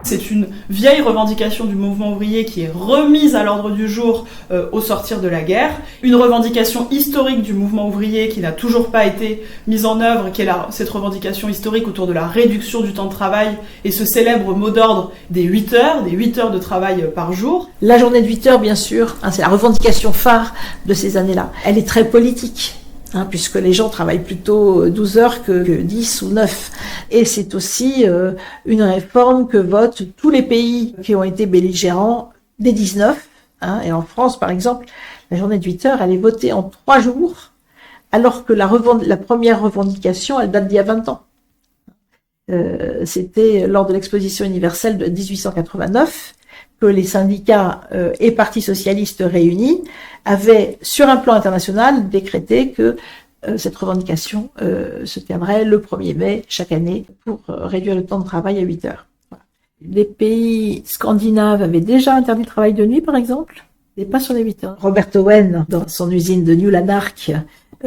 C'est une vieille revendication du mouvement ouvrier qui est remise à l'ordre du jour au sortir de la guerre. Une revendication historique du mouvement ouvrier qui n'a toujours pas été mise en œuvre, qui est cette revendication historique autour de la réduction du temps de travail et ce célèbre mot d'ordre des 8 heures de travail par jour. La journée de 8 heures, bien sûr, c'est la revendication phare de ces années-là. Elle est très politique. Puisque les gens travaillent plutôt 12 heures que 10 ou 9. Et c'est aussi une réforme que votent tous les pays qui ont été belligérants dès 19. Et en France, par exemple, la journée de 8 heures, elle est votée en 3 jours, alors que la première revendication, elle date d'il y a 20 ans. C'était lors de l'exposition universelle de 1889 que les syndicats et partis socialistes réunis avaient, sur un plan international, décrété que cette revendication se tiendrait le 1er mai chaque année pour réduire le temps de travail à 8 heures. Voilà. Les pays scandinaves avaient déjà interdit le travail de nuit, par exemple, et pas sur les 8 heures. Robert Owen, dans son usine de New Lanark,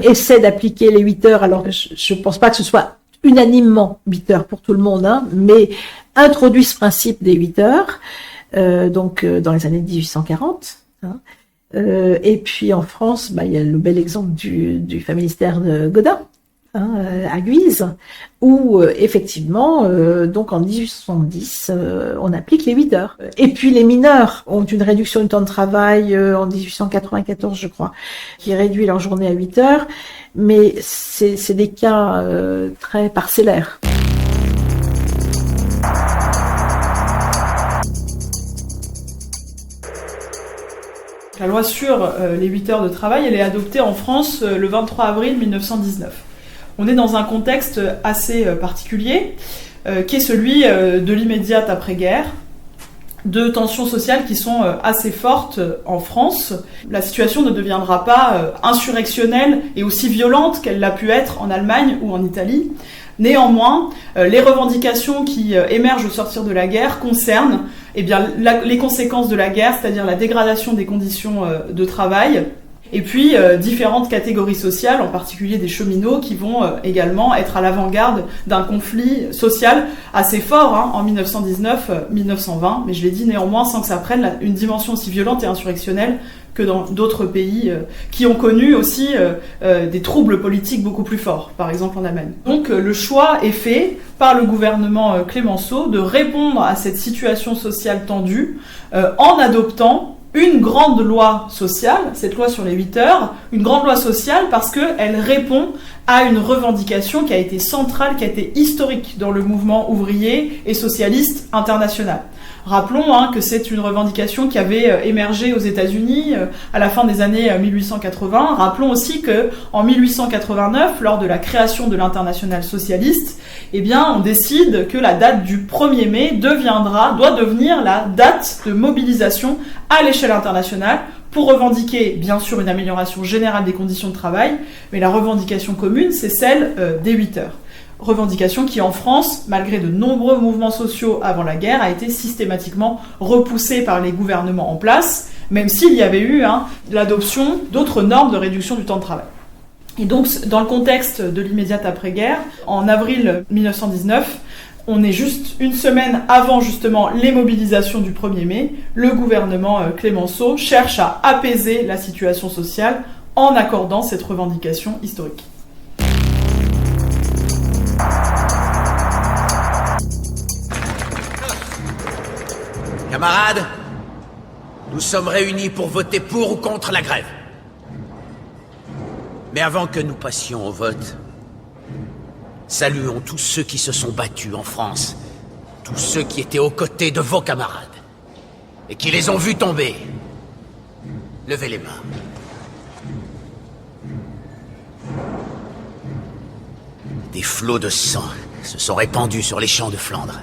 essaie d'appliquer les 8 heures, alors je pense pas que ce soit unanimement 8 heures pour tout le monde, mais introduit ce principe des 8 heures, dans les années 1840. Et puis en France, il y a le bel exemple du familistère de Godin, à Guise, où effectivement, donc en 1870, on applique les 8 heures. Et puis les mineurs ont une réduction du temps de travail en 1894, je crois, qui réduit leur journée à 8 heures, mais c'est des cas très parcellaires. La loi sur les 8 heures de travail, elle est adoptée en France le 23 avril 1919. On est dans un contexte assez particulier, qui est celui de l'immédiate après-guerre, de tensions sociales qui sont assez fortes en France. La situation ne deviendra pas insurrectionnelle et aussi violente qu'elle l'a pu être en Allemagne ou en Italie. Néanmoins, les revendications qui émergent au sortir de la guerre concernent les conséquences de la guerre, c'est-à-dire la dégradation des conditions de travail, et puis différentes catégories sociales, en particulier des cheminots, qui vont également être à l'avant-garde d'un conflit social assez fort en 1919-1920, mais je l'ai dit néanmoins sans que ça prenne une dimension aussi violente et insurrectionnelle que dans d'autres pays qui ont connu aussi des troubles politiques beaucoup plus forts, par exemple en Allemagne. Donc le choix est fait par le gouvernement Clemenceau de répondre à cette situation sociale tendue en adoptant une grande loi sociale, cette loi sur les 8 heures, une grande loi sociale parce qu'elle répond à une revendication qui a été centrale, qui a été historique dans le mouvement ouvrier et socialiste international. Rappelons que c'est une revendication qui avait émergé aux États-Unis à la fin des années 1880. Rappelons aussi que en 1889, lors de la création de l'Internationale socialiste, on décide que la date du 1er mai doit devenir la date de mobilisation à l'échelle internationale pour revendiquer, bien sûr, une amélioration générale des conditions de travail, mais la revendication commune, c'est celle des 8 heures. Revendication qui, en France, malgré de nombreux mouvements sociaux avant la guerre, a été systématiquement repoussée par les gouvernements en place, même s'il y avait eu l'adoption d'autres normes de réduction du temps de travail. Et donc, dans le contexte de l'immédiate après-guerre, en avril 1919, on est juste une semaine avant justement les mobilisations du 1er mai, le gouvernement Clemenceau cherche à apaiser la situation sociale en accordant cette revendication historique. Camarades, nous sommes réunis pour voter pour ou contre la grève. Mais avant que nous passions au vote, saluons tous ceux qui se sont battus en France, tous ceux qui étaient aux côtés de vos camarades, et qui les ont vus tomber. Levez les mains. Des flots de sang se sont répandus sur les champs de Flandre.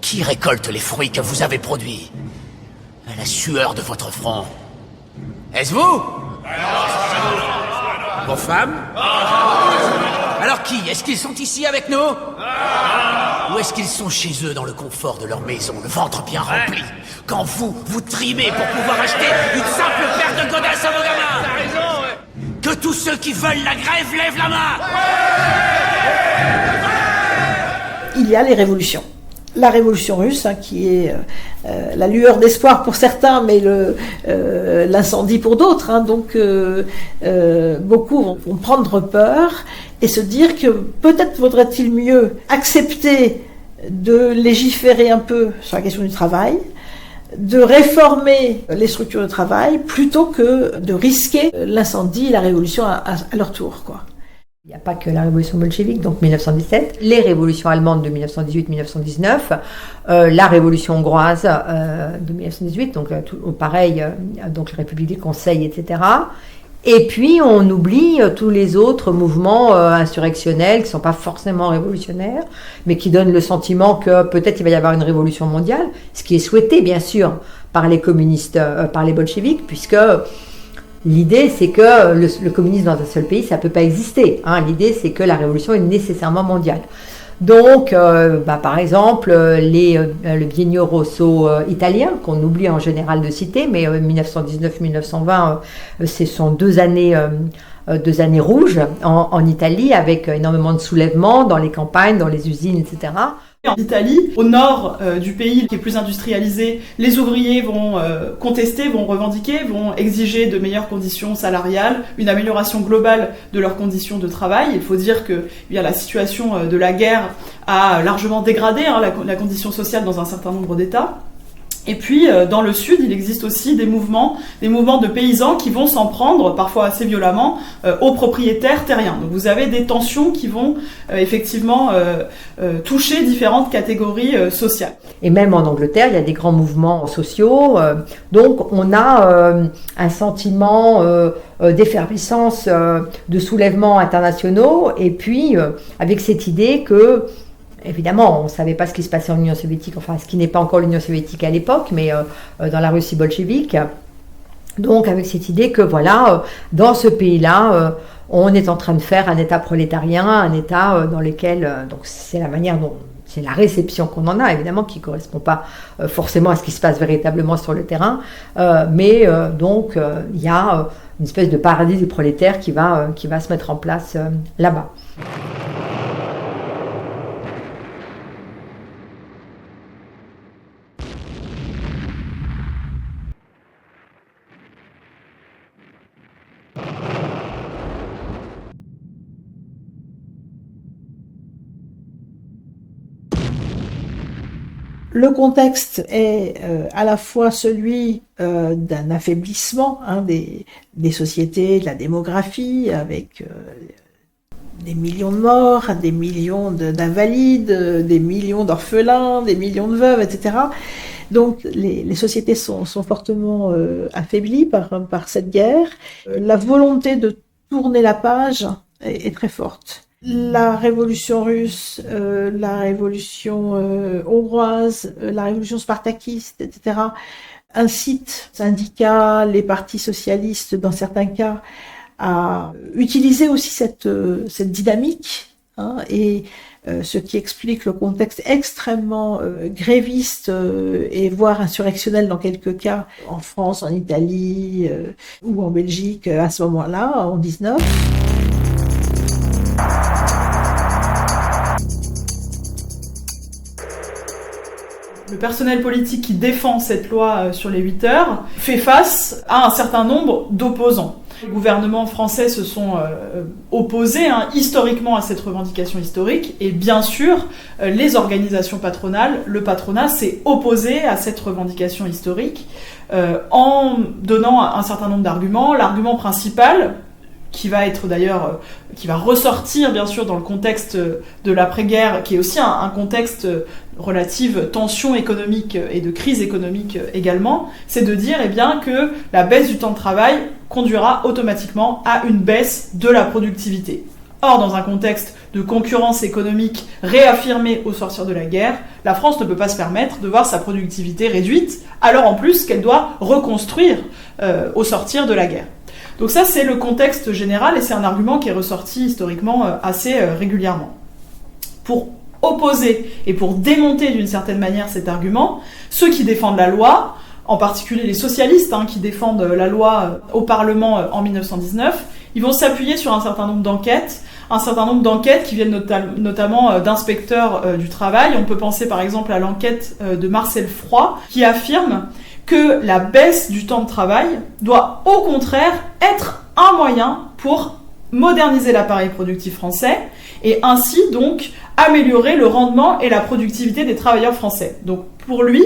Qui récolte les fruits que vous avez produits? À la sueur de votre front. Est-ce vous? Vos femmes? Alors qui? Est-ce qu'ils sont ici avec nous? Ou est-ce qu'ils sont chez eux dans le confort de leur maison, le ventre bien rempli, quand vous trimez pour pouvoir acheter une simple paire de godasses à vos gamins? T'as raison, ouais. Que tous ceux qui veulent la grève lèvent la main. Il y a les révolutions. la révolution russe, qui est la lueur d'espoir pour certains, mais l'incendie pour d'autres. Donc beaucoup vont prendre peur et se dire que peut-être vaudrait-il mieux accepter de légiférer un peu sur la question du travail, de réformer les structures de travail, plutôt que de risquer l'incendie et la révolution à leur tour, quoi. Il n'y a pas que la révolution bolchevique, donc 1917, les révolutions allemandes de 1918-1919, la révolution hongroise de 1918, donc pareil, donc la République des conseils, etc. Et puis on oublie tous les autres mouvements insurrectionnels qui ne sont pas forcément révolutionnaires, mais qui donnent le sentiment que peut-être il va y avoir une révolution mondiale, ce qui est souhaité bien sûr par les communistes, par les bolcheviks, puisque l'idée, c'est que le communisme dans un seul pays, ça ne peut pas exister. L'idée, c'est que la révolution est nécessairement mondiale. Donc, par exemple, le biennio rosso italien, qu'on oublie en général de citer, mais 1919-1920, ce sont 2 années rouges en Italie, avec énormément de soulèvements dans les campagnes, dans les usines, etc. En Italie, au nord du pays qui est plus industrialisé, les ouvriers vont contester, vont revendiquer, vont exiger de meilleures conditions salariales, une amélioration globale de leurs conditions de travail. Il faut dire que la situation de la guerre a largement dégradé la condition sociale dans un certain nombre d'États. Et puis, dans le sud, il existe aussi des mouvements de paysans qui vont s'en prendre, parfois assez violemment, aux propriétaires terriens. Donc vous avez des tensions qui vont effectivement toucher différentes catégories sociales. Et même en Angleterre, il y a des grands mouvements sociaux. Donc on a un sentiment d'effervescence, de soulèvements internationaux, et puis avec cette idée que évidemment, on ne savait pas ce qui se passait en Union soviétique, enfin ce qui n'est pas encore l'Union soviétique à l'époque, mais dans la Russie bolchevique. Donc avec cette idée que voilà, dans ce pays-là, on est en train de faire un État prolétarien, un État dans lequel, donc c'est la manière dont, c'est la réception qu'on en a, évidemment, qui ne correspond pas forcément à ce qui se passe véritablement sur le terrain, mais donc il y a une espèce de paradis du prolétaire qui va se mettre en place là-bas. Le contexte est à la fois celui d'un affaiblissement des sociétés, de la démographie, avec des millions de morts, des millions d'invalides, des millions d'orphelins, des millions de veuves, etc. Donc les sociétés sont fortement affaiblies par cette guerre. La volonté de tourner la page est très forte. La révolution russe, la révolution hongroise, la révolution spartakiste, etc., incitent les syndicats, les partis socialistes, dans certains cas, à utiliser aussi cette dynamique, et ce qui explique le contexte extrêmement gréviste et voire insurrectionnel dans quelques cas, en France, en Italie ou en Belgique à ce moment-là, en 19. Le personnel politique qui défend cette loi sur les 8 heures fait face à un certain nombre d'opposants. Les gouvernements français se sont opposés historiquement à cette revendication historique, et bien sûr, les organisations patronales, le patronat s'est opposé à cette revendication historique en donnant un certain nombre d'arguments. L'argument principal, qui va être d'ailleurs, qui va ressortir bien sûr dans le contexte de l'après-guerre, qui est aussi un contexte relative tension économique et de crise économique également, c'est de dire que la baisse du temps de travail conduira automatiquement à une baisse de la productivité. Or, dans un contexte de concurrence économique réaffirmée au sortir de la guerre, la France ne peut pas se permettre de voir sa productivité réduite, alors en plus qu'elle doit reconstruire au sortir de la guerre. Donc ça, c'est le contexte général, et c'est un argument qui est ressorti historiquement assez régulièrement. Pour opposer et pour démonter d'une certaine manière cet argument, ceux qui défendent la loi, en particulier les socialistes qui défendent la loi au Parlement en 1919, ils vont s'appuyer sur un certain nombre d'enquêtes, un certain nombre d'enquêtes qui viennent notamment d'inspecteurs du travail. On peut penser par exemple à l'enquête de Marcel Froid qui affirme que la baisse du temps de travail doit au contraire être un moyen pour moderniser l'appareil productif français et ainsi donc améliorer le rendement et la productivité des travailleurs français. Donc pour lui,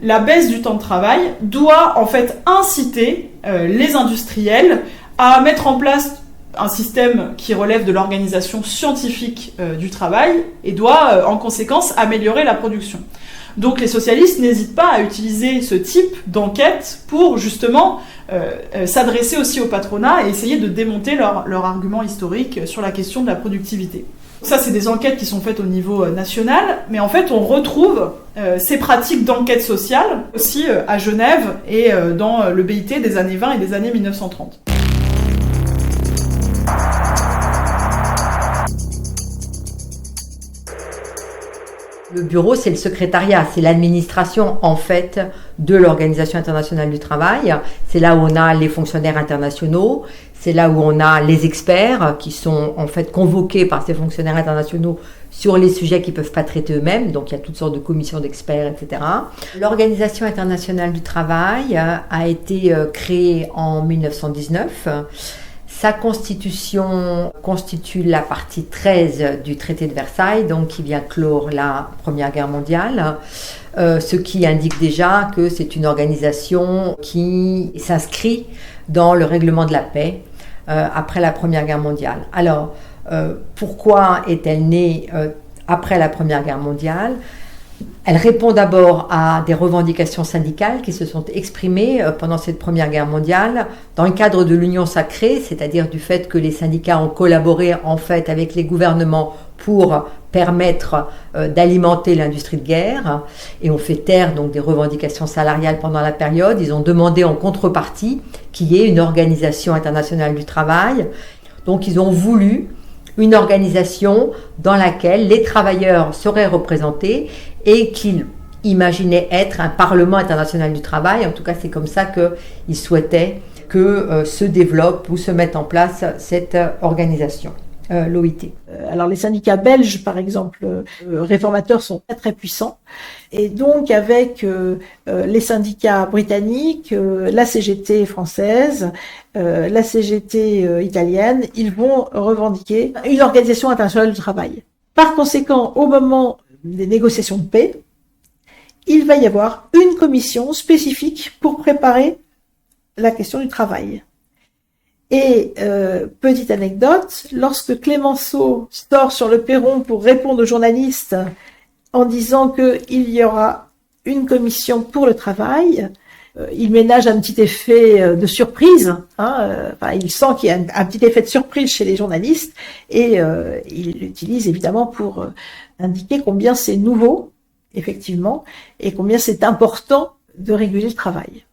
la baisse du temps de travail doit en fait inciter les industriels à mettre en place un système qui relève de l'organisation scientifique du travail et doit en conséquence améliorer la production. Donc les socialistes n'hésitent pas à utiliser ce type d'enquête pour justement s'adresser aussi au patronat et essayer de démonter leur argument historique sur la question de la productivité. Ça, c'est des enquêtes qui sont faites au niveau national, mais en fait, on retrouve ces pratiques d'enquête sociale aussi à Genève et dans le BIT des années 20 et des années 1930. Le bureau, c'est le secrétariat, c'est l'administration en fait de l'Organisation internationale du travail. C'est là où on a les fonctionnaires internationaux, c'est là où on a les experts qui sont en fait convoqués par ces fonctionnaires internationaux sur les sujets qu'ils ne peuvent pas traiter eux-mêmes. Donc il y a toutes sortes de commissions d'experts, etc. L'Organisation internationale du travail a été créée en 1919. Sa constitution constitue la partie 13 du traité de Versailles, donc qui vient clore la Première Guerre mondiale, ce qui indique déjà que c'est une organisation qui s'inscrit dans le règlement de la paix après la Première Guerre mondiale. Alors, pourquoi est-elle née après la Première Guerre mondiale ? Elle répond d'abord à des revendications syndicales qui se sont exprimées pendant cette Première Guerre mondiale dans le cadre de l'Union sacrée, c'est-à-dire du fait que les syndicats ont collaboré en fait avec les gouvernements pour permettre d'alimenter l'industrie de guerre et ont fait taire donc des revendications salariales pendant la période. Ils ont demandé en contrepartie qu'il y ait une organisation internationale du travail. Donc ils ont voulu une organisation dans laquelle les travailleurs seraient représentés et qu'ils imaginaient être un Parlement international du travail. En tout cas, c'est comme ça qu'ils souhaitaient que se développe ou se mette en place cette organisation, l'OIT. Alors les syndicats belges, par exemple, réformateurs sont très très puissants. Et donc avec les syndicats britanniques, la CGT française, la CGT italienne, ils vont revendiquer une organisation internationale du travail. Par conséquent, au moment des négociations de paix, il va y avoir une commission spécifique pour préparer la question du travail. Et petite anecdote, lorsque Clémenceau sort sur le perron pour répondre aux journalistes en disant qu'il y aura une commission pour le travail, il ménage un petit effet de surprise. Il sent qu'il y a un petit effet de surprise chez les journalistes et il l'utilise évidemment pour indiquer combien c'est nouveau, effectivement, et combien c'est important de réguler le travail.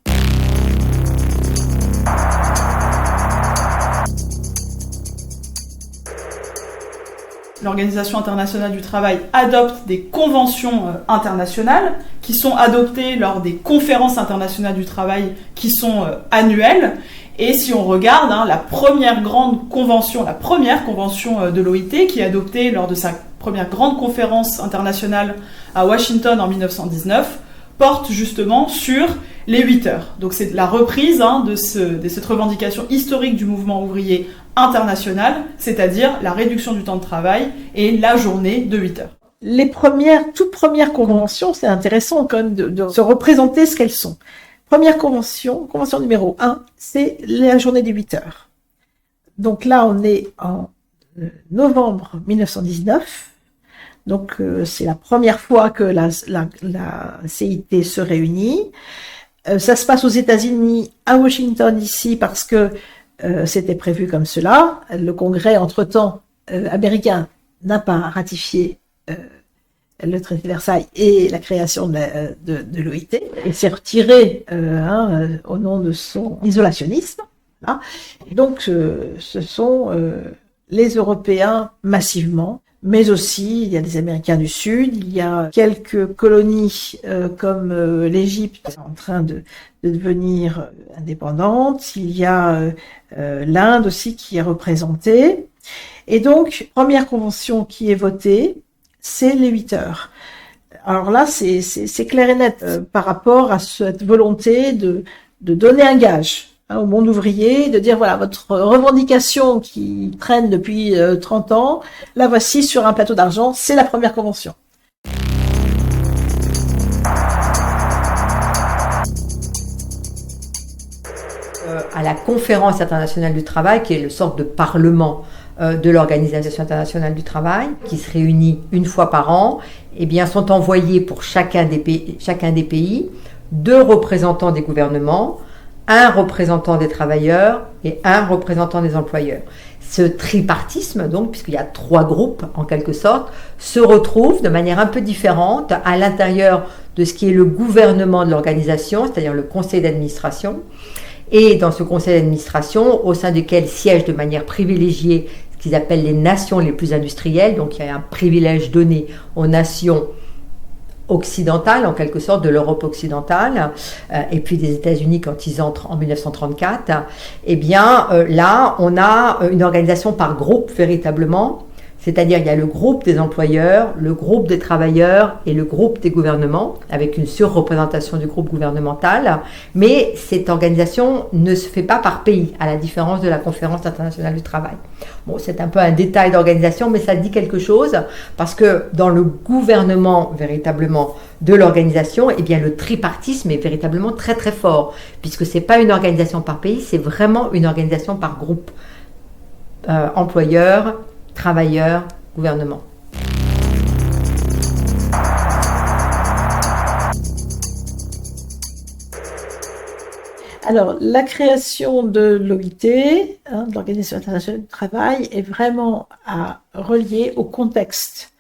L'Organisation internationale du travail adopte des conventions internationales qui sont adoptées lors des conférences internationales du travail qui sont annuelles. Et si on regarde la première convention de l'OIT qui est adoptée lors de sa première grande conférence internationale à Washington en 1919, porte justement sur les 8 heures. Donc c'est la reprise de cette revendication historique du mouvement ouvrier international, c'est-à-dire la réduction du temps de travail et la journée de 8 heures. Les toutes premières conventions, c'est intéressant quand même de se représenter ce qu'elles sont. Première convention numéro 1, c'est la journée des 8 heures. Donc là, on est en novembre 1919. Donc c'est la première fois que la CIT se réunit. Ça se passe aux États-Unis, à Washington DC, parce que c'était prévu comme cela. Le Congrès, entre-temps, américain, n'a pas ratifié le traité de Versailles et la création de l'OIT, et s'est retiré au nom de son isolationnisme. Hein. Et donc ce sont les Européens massivement, mais aussi il y a des Américains du Sud, il y a quelques colonies comme l'Égypte en train de devenir indépendante, il y a l'Inde aussi qui est représentée, Et donc, première convention qui est votée, c'est les 8 heures. Alors là, c'est clair et net par rapport à cette volonté de donner un gage au monde ouvrier, de dire voilà, votre revendication qui traîne depuis 30 ans, la voici sur un plateau d'argent, c'est la première convention. À la Conférence internationale du travail, qui est le sorte de parlement de l'Organisation internationale du travail, qui se réunit une fois par an, eh bien, sont envoyés pour chacun des pays 2 représentants des gouvernements, 1 représentant des travailleurs et 1 représentant des employeurs. Ce tripartisme, donc, puisqu'il y a 3 groupes en quelque sorte, se retrouve de manière un peu différente à l'intérieur de ce qui est le gouvernement de l'organisation, c'est-à-dire le conseil d'administration. Et dans ce conseil d'administration, au sein duquel siègent de manière privilégiée ce qu'ils appellent les nations les plus industrielles, donc il y a un privilège donné aux nations occidentale, en quelque sorte, de l'Europe occidentale, et puis des États-Unis quand ils entrent en 1934, eh bien, là, on a une organisation par groupe, véritablement, c'est-à-dire il y a le groupe des employeurs, le groupe des travailleurs et le groupe des gouvernements, avec une surreprésentation du groupe gouvernemental, mais cette organisation ne se fait pas par pays, à la différence de la Conférence internationale du travail. Bon, c'est un peu un détail d'organisation, mais ça dit quelque chose, parce que dans le gouvernement, véritablement, de l'organisation, eh bien, le tripartisme est véritablement très très fort, puisque c'est pas une organisation par pays, c'est vraiment une organisation par groupe. Employeurs, travailleurs, gouvernement. Alors, la création de l'OIT, de l'Organisation internationale du travail, est vraiment à relier au contexte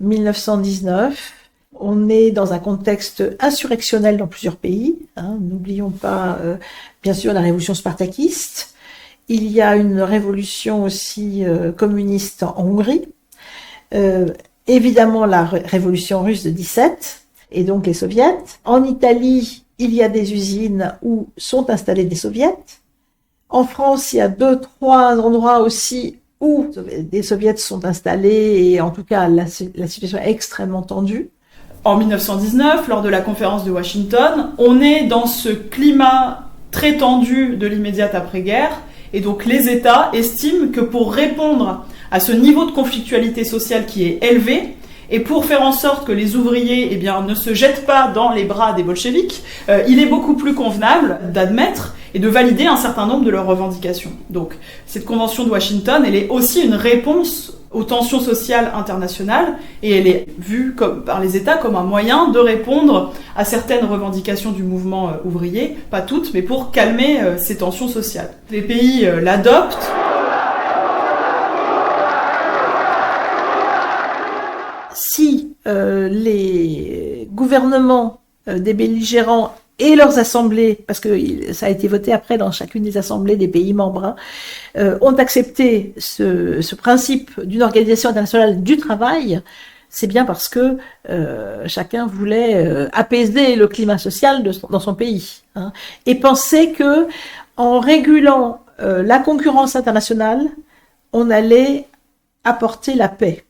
1919. On est dans un contexte insurrectionnel dans plusieurs pays. N'oublions pas, bien sûr, la révolution spartakiste. Il y a une révolution aussi communiste en Hongrie. Évidemment, la révolution russe de 17, et donc les soviets. En Italie, il y a des usines où sont installés des soviets. En France, il y a 2-3 endroits aussi où des soviets sont installés, et en tout cas, la situation est extrêmement tendue. En 1919, lors de la conférence de Washington, on est dans ce climat très tendu de l'immédiate après-guerre. Et donc les États estiment que pour répondre à ce niveau de conflictualité sociale qui est élevé, et pour faire en sorte que les ouvriers ne se jettent pas dans les bras des bolcheviks, il est beaucoup plus convenable d'admettre et de valider un certain nombre de leurs revendications. Donc cette convention de Washington, elle est aussi une réponse aux tensions sociales internationales, et elle est vue par les États comme un moyen de répondre à certaines revendications du mouvement ouvrier, pas toutes, mais pour calmer ces tensions sociales. Les pays l'adoptent. Si les gouvernements des belligérants et leurs assemblées, parce que ça a été voté après dans chacune des assemblées des pays membres, ont accepté ce principe d'une organisation internationale du travail, c'est bien parce que chacun voulait apaiser le climat social dans son pays, et penser que en régulant la concurrence internationale, on allait apporter la paix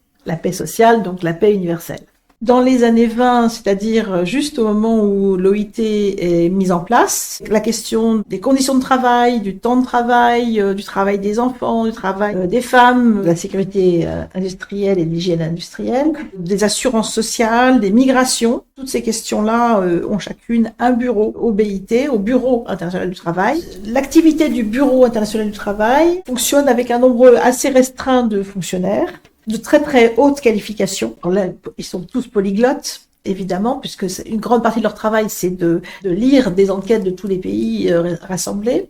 sociale, donc la paix universelle. Dans les années 20, c'est-à-dire juste au moment où l'OIT est mise en place, la question des conditions de travail, du temps de travail, du travail des enfants, du travail des femmes, de la sécurité industrielle et de l'hygiène industrielle, des assurances sociales, des migrations, toutes ces questions-là ont chacune un bureau au BIT, au Bureau international du travail. L'activité du Bureau international du travail fonctionne avec un nombre assez restreint de fonctionnaires, de très très haute qualification. Alors là, ils sont tous polyglottes, évidemment, puisque une grande partie de leur travail, c'est de lire des enquêtes de tous les pays rassemblés.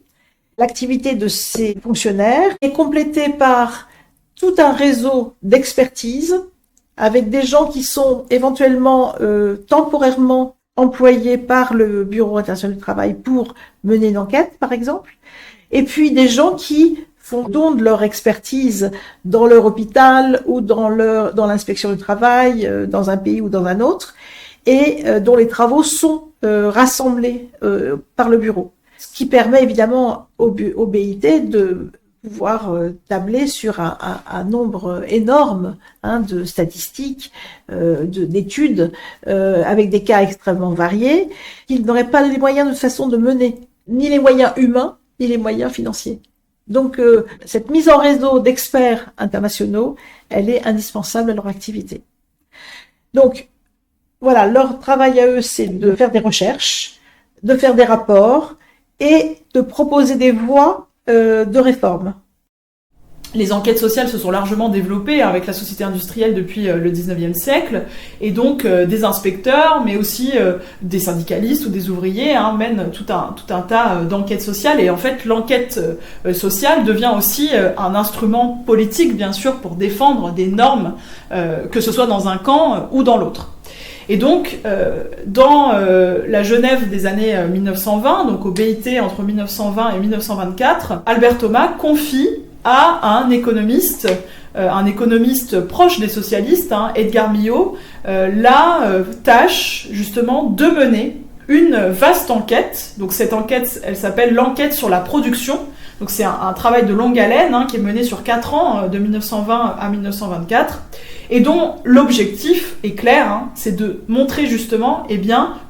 L'activité de ces fonctionnaires est complétée par tout un réseau d'expertise, avec des gens qui sont éventuellement temporairement employés par le Bureau international du travail pour mener une enquête, par exemple, et puis des gens qui font don de leur expertise dans leur hôpital ou dans l'inspection du travail, dans un pays ou dans un autre, et dont les travaux sont rassemblés par le bureau. Ce qui permet évidemment au BIT de pouvoir tabler sur un nombre énorme de statistiques, d'études, avec des cas extrêmement variés, qu'ils n'auraient pas les moyens de toute façon de mener, ni les moyens humains, ni les moyens financiers. Donc cette mise en réseau d'experts internationaux, elle est indispensable à leur activité. Donc voilà, leur travail à eux, c'est de faire des recherches, de faire des rapports et de proposer des voies de réforme. Les enquêtes sociales se sont largement développées avec la société industrielle depuis le 19e siècle, et donc des inspecteurs, mais aussi des syndicalistes ou des ouvriers mènent tout un tas d'enquêtes sociales, et en fait l'enquête sociale devient aussi un instrument politique, bien sûr, pour défendre des normes, que ce soit dans un camp ou dans l'autre. Et donc, dans la Genève des années 1920, donc au BIT entre 1920 et 1924, Albert Thomas confie à un économiste proche des socialistes, Edgar Millot, la tâche justement de mener une vaste enquête. Donc cette enquête, elle s'appelle l'enquête sur la production. Donc c'est un travail de longue haleine qui est mené sur 4 ans, de 1920 à 1924, et dont l'objectif est clair, c'est de montrer justement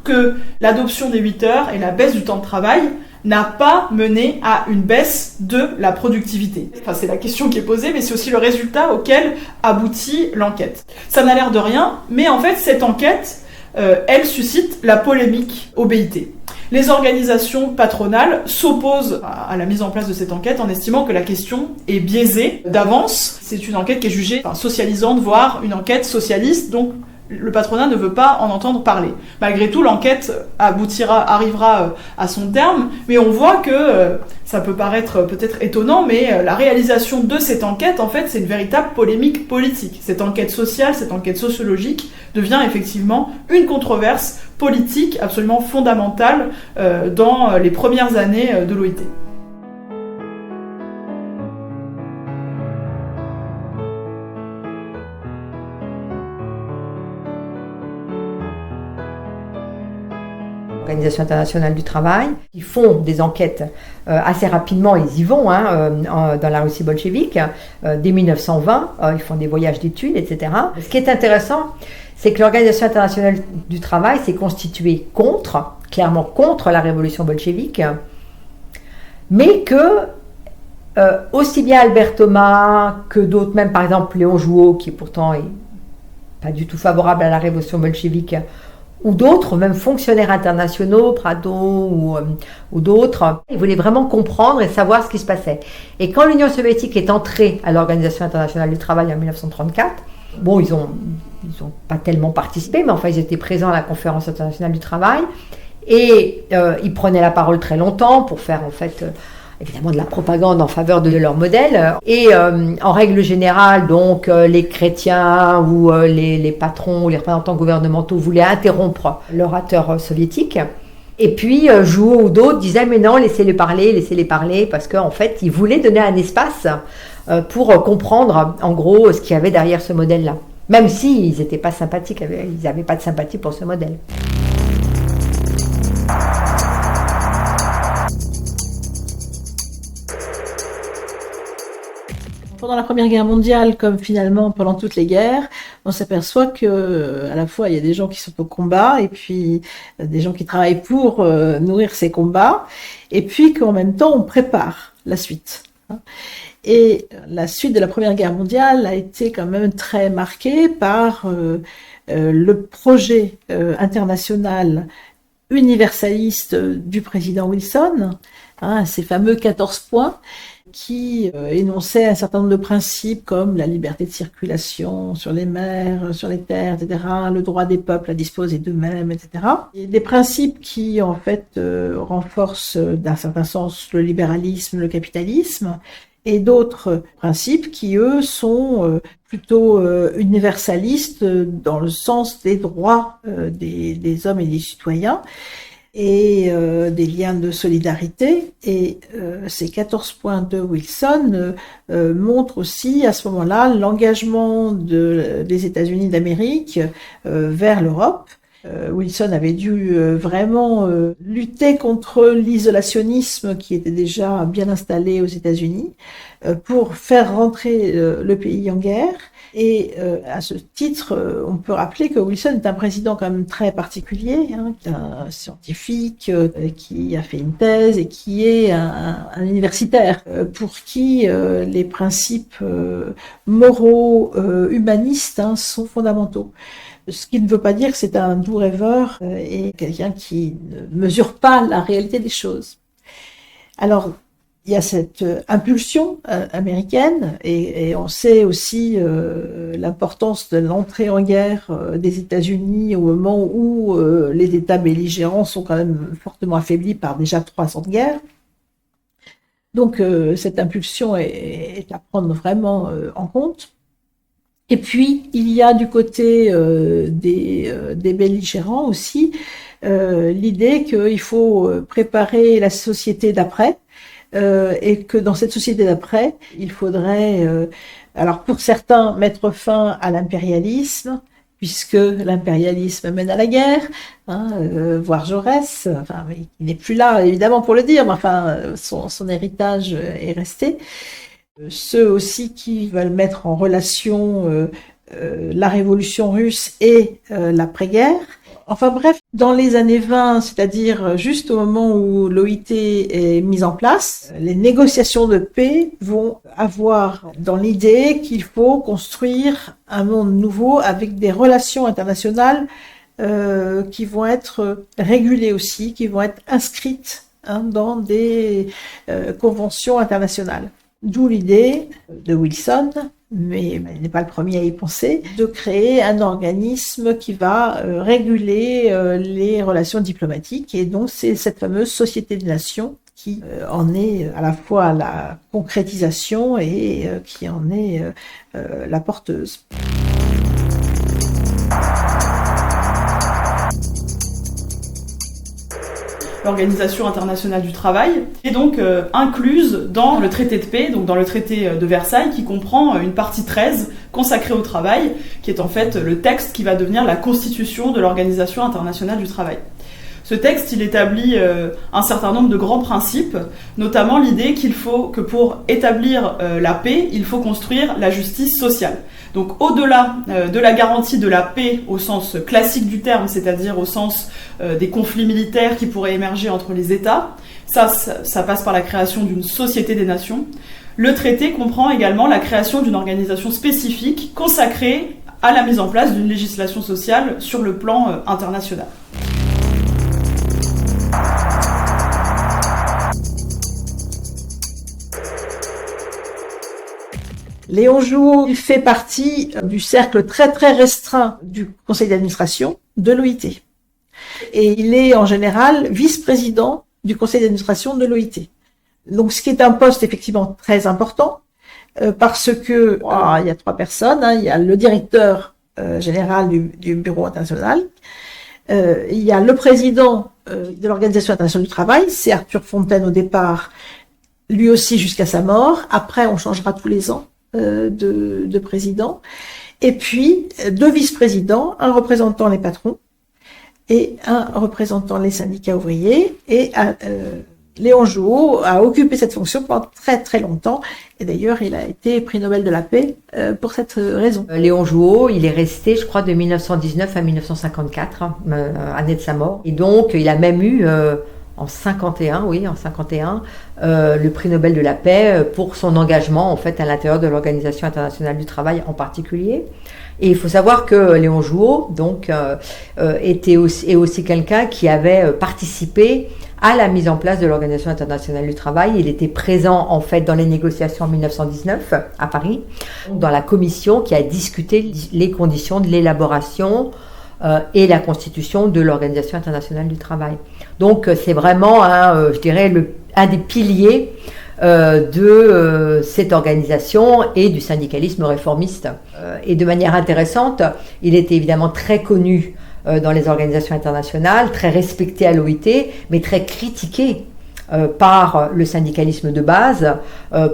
que l'adoption des 8 heures et la baisse du temps de travail n'a pas mené à une baisse de la productivité. Enfin, c'est la question qui est posée, mais c'est aussi le résultat auquel aboutit l'enquête. Ça n'a l'air de rien, mais en fait, cette enquête, elle suscite la polémique au BIT. Les organisations patronales s'opposent à la mise en place de cette enquête en estimant que la question est biaisée d'avance. C'est une enquête qui est jugée socialisante, voire une enquête socialiste, donc le patronat ne veut pas en entendre parler. Malgré tout, l'enquête arrivera à son terme, mais on voit que, ça peut paraître peut-être étonnant, mais la réalisation de cette enquête, en fait, c'est une véritable polémique politique. Cette enquête sociale, cette enquête sociologique devient effectivement une controverse politique absolument fondamentale dans les premières années de l'OIT. L'Organisation internationale du travail, ils font des enquêtes assez rapidement, ils y vont dans la Russie bolchevique, dès 1920, ils font des voyages d'études, etc. Ce qui est intéressant, c'est que l'Organisation internationale du travail s'est constituée clairement contre la révolution bolchevique, mais que aussi bien Albert Thomas que d'autres, même par exemple Léon Jouot, qui pourtant est pas du tout favorable à la révolution bolchevique, ou d'autres, même fonctionnaires internationaux, Prado ou d'autres, ils voulaient vraiment comprendre et savoir ce qui se passait. Et quand l'Union soviétique est entrée à l'Organisation internationale du travail en 1934, bon, ils ont pas tellement participé, mais enfin, ils étaient présents à la Conférence internationale du travail, et ils prenaient la parole très longtemps pour faire, en fait, évidemment de la propagande en faveur de leur modèle. Et en règle générale, donc, les chrétiens ou les patrons ou les représentants gouvernementaux voulaient interrompre l'orateur soviétique. Et puis, Jouot ou d'autres disaient « mais non, laissez-les parler », parce qu'en fait, ils voulaient donner un espace pour comprendre, en gros, ce qu'il y avait derrière ce modèle-là. Même s'ils n'étaient pas sympathiques, ils n'avaient pas de sympathie pour ce modèle. Pendant la Première Guerre mondiale, comme finalement pendant toutes les guerres, on s'aperçoit que à la fois il y a des gens qui sont au combat et puis des gens qui travaillent pour nourrir ces combats, et puis qu'en même temps on prépare la suite. Et la suite de la Première Guerre mondiale a été quand même très marquée par le projet international universaliste du président Wilson, ces fameux 14 points, qui énonçait un certain nombre de principes comme la liberté de circulation sur les mers, sur les terres, etc., le droit des peuples à disposer d'eux-mêmes, etc. Et des principes qui, en fait, renforcent d'un certain sens le libéralisme, le capitalisme, et d'autres principes qui, eux, sont plutôt universalistes dans le sens des droits des hommes et des citoyens, et des liens de solidarité. Et ces 14 points de Wilson montrent aussi à ce moment-là l'engagement des États-Unis d'Amérique vers l'Europe. Wilson avait dû vraiment lutter contre l'isolationnisme qui était déjà bien installé aux États-Unis pour faire rentrer le pays en guerre. Et à ce titre, on peut rappeler que Wilson est un président quand même très particulier, un scientifique qui a fait une thèse et qui est un universitaire pour qui les principes moraux, humanistes sont fondamentaux. Ce qui ne veut pas dire que c'est un doux rêveur et quelqu'un qui ne mesure pas la réalité des choses. Alors, il y a cette impulsion américaine et on sait aussi l'importance de l'entrée en guerre des États-Unis au moment où les États belligérants sont quand même fortement affaiblis par déjà 3 ans de guerre. Donc cette impulsion est à prendre vraiment en compte. Et puis, il y a du côté des belligérants aussi l'idée qu'il faut préparer la société d'après et que dans cette société d'après, il faudrait, alors pour certains, mettre fin à l'impérialisme, puisque l'impérialisme mène à la guerre, voire Jaurès, enfin, il n'est plus là évidemment pour le dire, mais enfin, son héritage est resté. Ceux aussi qui veulent mettre en relation la révolution russe et l'après-guerre. Enfin bref, dans les années 20, c'est-à-dire juste au moment où l'OIT est mise en place, les négociations de paix vont avoir dans l'idée qu'il faut construire un monde nouveau avec des relations internationales qui vont être régulées aussi, qui vont être inscrites dans des conventions internationales. D'où l'idée de Wilson, mais il n'est pas le premier à y penser, de créer un organisme qui va réguler les relations diplomatiques. Et donc c'est cette fameuse Société des Nations qui en est à la fois la concrétisation et qui en est la porteuse. L'Organisation internationale du travail est donc incluse dans le traité de paix, donc dans le traité de Versailles, qui comprend une partie 13 consacrée au travail, qui est en fait le texte qui va devenir la constitution de l'Organisation internationale du travail. Ce texte, il établit un certain nombre de grands principes, notamment l'idée qu'il faut que pour établir la paix, il faut construire la justice sociale. Donc au-delà de la garantie de la paix au sens classique du terme, c'est-à-dire au sens des conflits militaires qui pourraient émerger entre les États, ça passe par la création d'une société des nations. Le traité comprend également la création d'une organisation spécifique consacrée à la mise en place d'une législation sociale sur le plan international. Léon Jouot, il fait partie du cercle très très restreint du conseil d'administration de l'OIT. Et il est en général vice-président du conseil d'administration de l'OIT. Donc ce qui est un poste effectivement très important, parce que il y a 3 personnes, il y a le directeur général du Bureau international, il y a le président de l'Organisation internationale du travail, c'est Arthur Fontaine au départ, lui aussi jusqu'à sa mort. Après, on changera tous les ans de président. Et puis, 2 vice-présidents, un représentant les patrons et un représentant les syndicats ouvriers. Et Léon Jouot a occupé cette fonction pendant très très longtemps. Et d'ailleurs, il a été prix Nobel de la paix pour cette raison. Léon Jouot, il est resté, je crois, de 1919 à 1954, année de sa mort. Et donc, il a même eu... en 51, le prix Nobel de la paix pour son engagement en fait à l'intérieur de l'Organisation internationale du travail en particulier. Et il faut savoir que Léon Jouot donc est aussi quelqu'un qui avait participé à la mise en place de l'Organisation internationale du travail. Il était présent en fait dans les négociations en 1919 à Paris, dans la commission qui a discuté les conditions de l'élaboration et la constitution de l'Organisation internationale du travail. Donc c'est vraiment, je dirais, un des piliers de cette organisation et du syndicalisme réformiste. Et de manière intéressante, il était évidemment très connu dans les organisations internationales, très respecté à l'OIT, mais très critiqué par le syndicalisme de base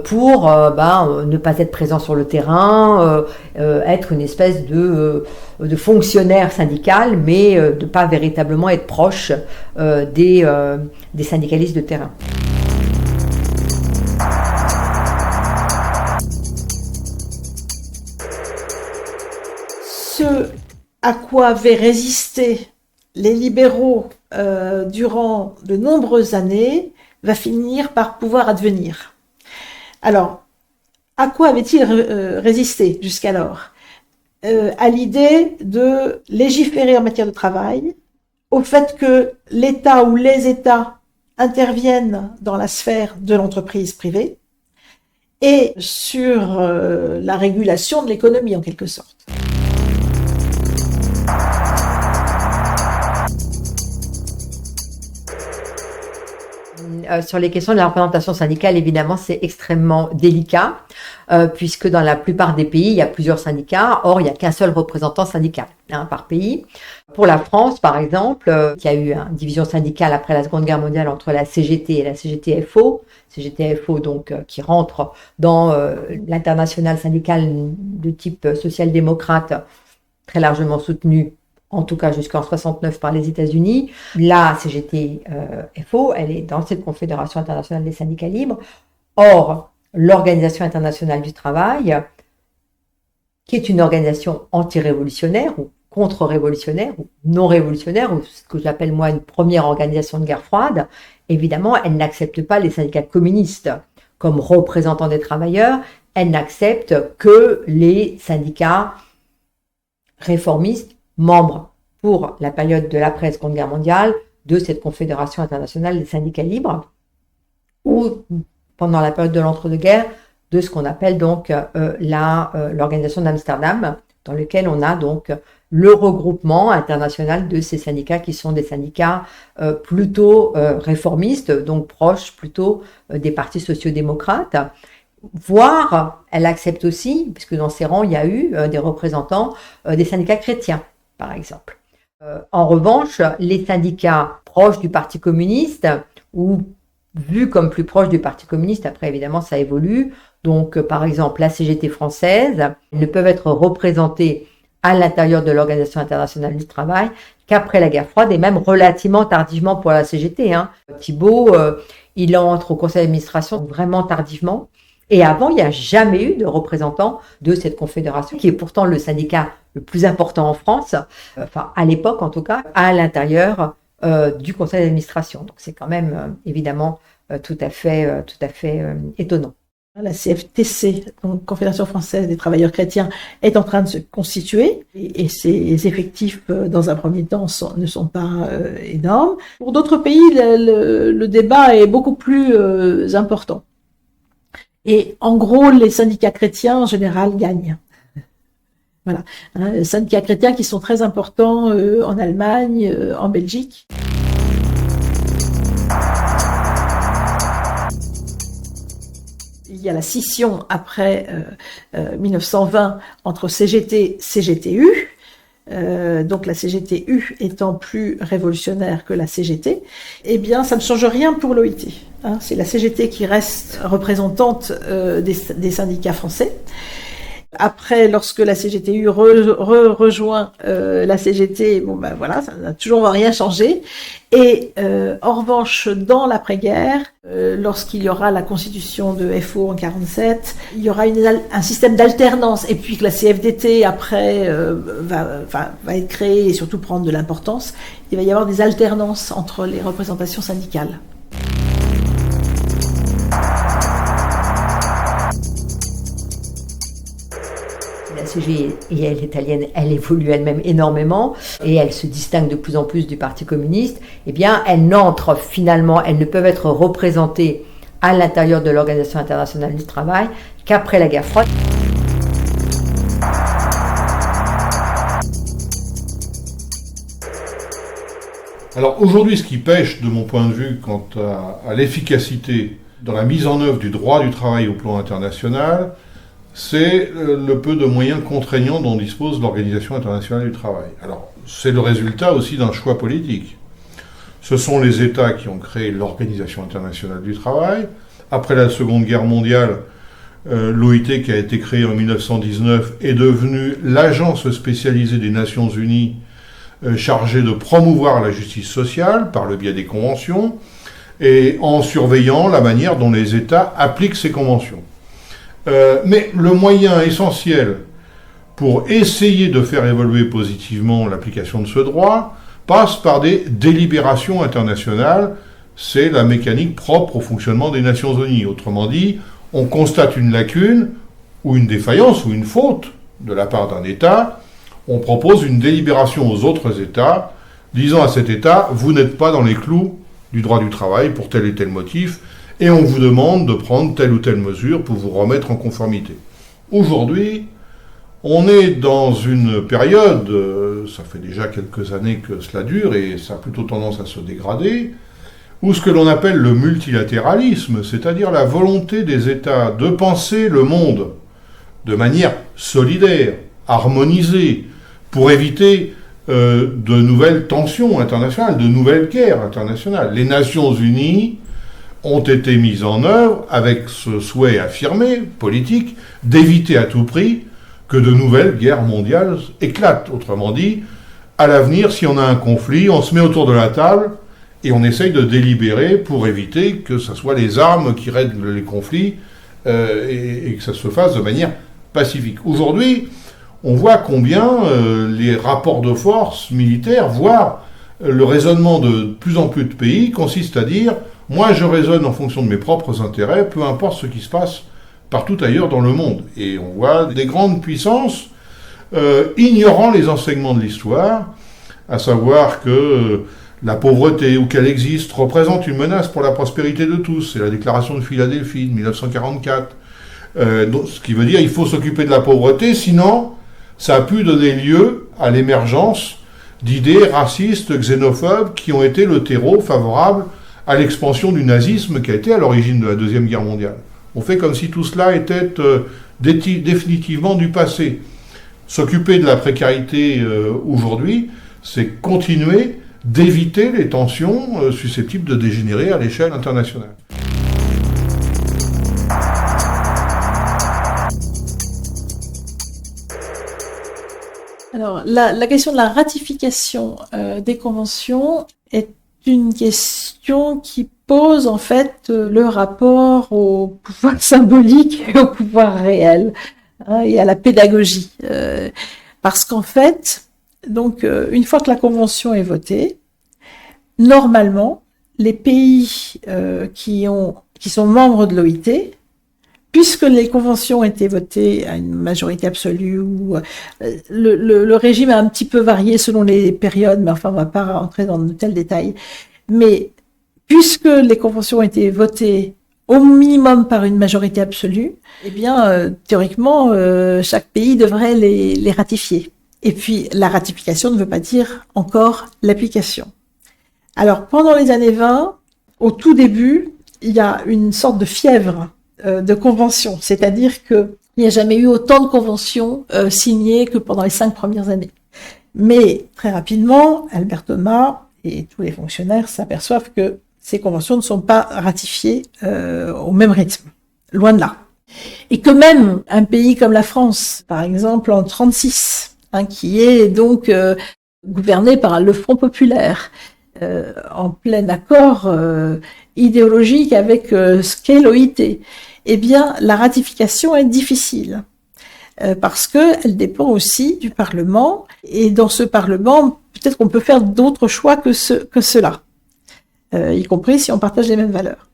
pour ne pas être présent sur le terrain, être une espèce de de fonctionnaire syndical, mais de pas véritablement être proche des syndicalistes de terrain. Ce à quoi avaient résisté les libéraux durant de nombreuses années va finir par pouvoir advenir. Alors, à quoi avait-il résisté jusqu'alors ? À l'idée de légiférer en matière de travail, au fait que l'État ou les États interviennent dans la sphère de l'entreprise privée et sur la régulation de l'économie en quelque sorte. Sur les questions de la représentation syndicale, évidemment, c'est extrêmement délicat, puisque dans la plupart des pays, il y a plusieurs syndicats. Or, il n'y a qu'un seul représentant syndical par pays. Pour la France, par exemple, il y a eu une division syndicale après la Seconde Guerre mondiale entre la CGT et la CGT-FO. CGT-FO, donc, qui rentre dans l'international syndical de type social-démocrate, très largement soutenu, en tout cas jusqu'en 69 par les États-Unis. La CGT-FO, elle est dans cette Confédération internationale des syndicats libres. Or, l'Organisation internationale du travail, qui est une organisation anti-révolutionnaire ou contre-révolutionnaire ou non-révolutionnaire, ou ce que j'appelle moi une première organisation de guerre froide, évidemment, elle n'accepte pas les syndicats communistes comme représentants des travailleurs, elle n'accepte que les syndicats réformistes, membres pour la période de l'après-Seconde Guerre mondiale de cette Confédération internationale des syndicats libres, ou pendant la période de l'entre-deux-guerres de ce qu'on appelle donc l'organisation d'Amsterdam, dans lequel on a donc le regroupement international de ces syndicats qui sont des syndicats plutôt réformistes, donc proches plutôt des partis sociaux-démocrates. Voire, elle accepte aussi, puisque dans ses rangs, il y a eu des représentants des syndicats chrétiens, par exemple. En revanche, les syndicats proches du Parti communiste, ou vus comme plus proches du Parti communiste, après évidemment ça évolue, donc par exemple la CGT française, ne peuvent être représentés à l'intérieur de l'Organisation internationale du travail qu'après la guerre froide, et même relativement tardivement pour la CGT. Thibault, il entre au conseil d'administration vraiment tardivement. Et avant, il n'y a jamais eu de représentant de cette confédération, qui est pourtant le syndicat le plus important en France, enfin à l'époque en tout cas, à l'intérieur du conseil d'administration. Donc c'est quand même évidemment tout à fait étonnant. La CFTC, donc Confédération française des travailleurs chrétiens, est en train de se constituer et ses effectifs, dans un premier temps, ne sont pas énormes. Pour d'autres pays, le débat est beaucoup plus important. Et en gros, les syndicats chrétiens, en général, gagnent. Voilà. Les syndicats chrétiens qui sont très importants en Allemagne, en Belgique. Il y a la scission après 1920 entre CGT et CGTU. Donc la CGTU étant plus révolutionnaire que la CGT, eh bien ça ne change rien pour l'OIT. C'est la CGT qui reste représentante des syndicats français. Après, lorsque la CGTU rejoint la CGT, bon ben voilà, ça n'a toujours rien changé. Et en revanche, dans l'après-guerre, lorsqu'il y aura la constitution de FO en 47, il y aura un système d'alternance, et puis que la CFDT après va être créée et surtout prendre de l'importance, il va y avoir des alternances entre les représentations syndicales. La CGIL italienne, elle évolue elle-même énormément et elle se distingue de plus en plus du Parti communiste. Eh bien, elles n'entrent finalement, elles ne peuvent être représentées à l'intérieur de l'Organisation internationale du travail qu'après la guerre froide. Alors aujourd'hui, ce qui pêche, de mon point de vue, quant à l'efficacité dans la mise en œuvre du droit du travail au plan international, c'est le peu de moyens contraignants dont dispose l'Organisation internationale du travail. Alors, c'est le résultat aussi d'un choix politique. Ce sont les États qui ont créé l'Organisation internationale du travail. Après la Seconde Guerre mondiale, L'OIT, qui a été créée en 1919, est devenue l'agence spécialisée des Nations Unies chargée de promouvoir la justice sociale par le biais des conventions et en surveillant la manière dont les États appliquent ces conventions. Mais le moyen essentiel pour essayer de faire évoluer positivement l'application de ce droit passe par des délibérations internationales. C'est la mécanique propre au fonctionnement des Nations Unies. Autrement dit, on constate une lacune ou une défaillance ou une faute de la part d'un État, on propose une délibération aux autres États, disant à cet État, vous n'êtes pas dans les clous du droit du travail pour tel et tel motif, et on vous demande de prendre telle ou telle mesure pour vous remettre en conformité. Aujourd'hui, on est dans une période, ça fait déjà quelques années que cela dure, et ça a plutôt tendance à se dégrader, où ce que l'on appelle le multilatéralisme, c'est-à-dire la volonté des États de penser le monde de manière solidaire, harmonisée, pour éviter de nouvelles tensions internationales, de nouvelles guerres internationales. Les Nations Unies ont été mises en œuvre avec ce souhait affirmé, politique, d'éviter à tout prix que de nouvelles guerres mondiales éclatent. Autrement dit, à l'avenir, si on a un conflit, on se met autour de la table et on essaye de délibérer pour éviter que ce soit les armes qui règlent les conflits et que ça se fasse de manière pacifique. Aujourd'hui, on voit combien les rapports de force militaires, voire le raisonnement de plus en plus de pays, consiste à dire « moi je raisonne en fonction de mes propres intérêts, peu importe ce qui se passe partout ailleurs dans le monde ». Et on voit des grandes puissances ignorant les enseignements de l'histoire, à savoir que la pauvreté, où qu'elle existe, représente une menace pour la prospérité de tous. C'est la déclaration de Philadelphie de 1944. Ce qui veut dire qu'il faut s'occuper de la pauvreté, sinon ça a pu donner lieu à l'émergence d'idées racistes, xénophobes, qui ont été le terreau favorable à l'expansion du nazisme qui a été à l'origine de la Deuxième Guerre mondiale. On fait comme si tout cela était définitivement du passé. S'occuper de la précarité aujourd'hui, c'est continuer d'éviter les tensions susceptibles de dégénérer à l'échelle internationale. Alors, la question de la ratification des conventions est une question qui pose en fait le rapport au pouvoir symbolique et au pouvoir réel, et à la pédagogie. Parce qu'en fait, donc, une fois que la convention est votée, normalement, les pays qui sont membres de l'OIT, puisque les conventions ont été votées à une majorité absolue, ou le régime a un petit peu varié selon les périodes, mais enfin, on ne va pas rentrer dans de tels détails. Mais puisque les conventions ont été votées au minimum par une majorité absolue, eh bien, théoriquement, chaque pays devrait les ratifier. Et puis, la ratification ne veut pas dire encore l'application. Alors, pendant les années 20, au tout début, il y a une sorte de fièvre de conventions. C'est-à-dire qu'il n'y a jamais eu autant de conventions signées que pendant les 5 premières années. Mais, très rapidement, Albert Thomas et tous les fonctionnaires s'aperçoivent que ces conventions ne sont pas ratifiées au même rythme. Loin de là. Et que même un pays comme la France, par exemple, en 1936, qui est donc gouverné par le Front populaire, en plein accord idéologique avec ce qu'est l'OIT, eh bien, la ratification est difficile, parce qu'elle dépend aussi du Parlement, et dans ce Parlement, peut-être qu'on peut faire d'autres choix que cela, y compris si on partage les mêmes valeurs.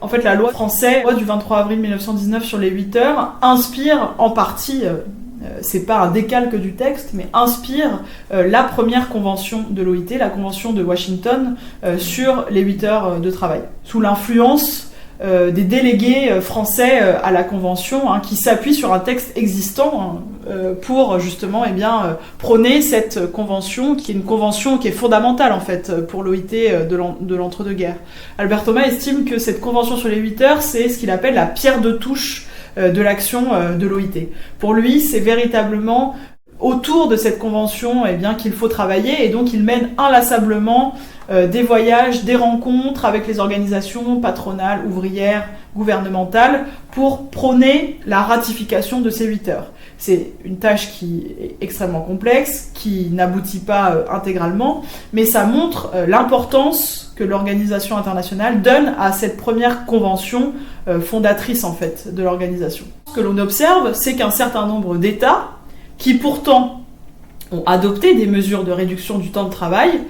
En fait, la loi française, la loi du 23 avril 1919 sur les 8 heures, inspire en partie, c'est pas un décalque du texte, mais inspire la première convention de l'OIT, la convention de Washington, sur les 8 heures de travail. Sous l'influence des délégués français à la convention, qui s'appuient sur un texte existant pour justement prôner cette convention, qui est une convention qui est fondamentale en fait pour l'OIT de l'entre-deux-guerres. Albert Thomas estime que cette convention sur les 8 heures, c'est ce qu'il appelle la pierre de touche de l'action de l'OIT. Pour lui, c'est véritablement autour de cette convention qu'il faut travailler, et donc il mène inlassablement des voyages, des rencontres avec les organisations patronales, ouvrières, gouvernementales, pour prôner la ratification de ces 8 heures. C'est une tâche qui est extrêmement complexe, qui n'aboutit pas intégralement, mais ça montre l'importance que l'organisation internationale donne à cette première convention fondatrice en fait de l'organisation. Ce que l'on observe, c'est qu'un certain nombre d'États, qui pourtant ont adopté des mesures de réduction du temps de travail,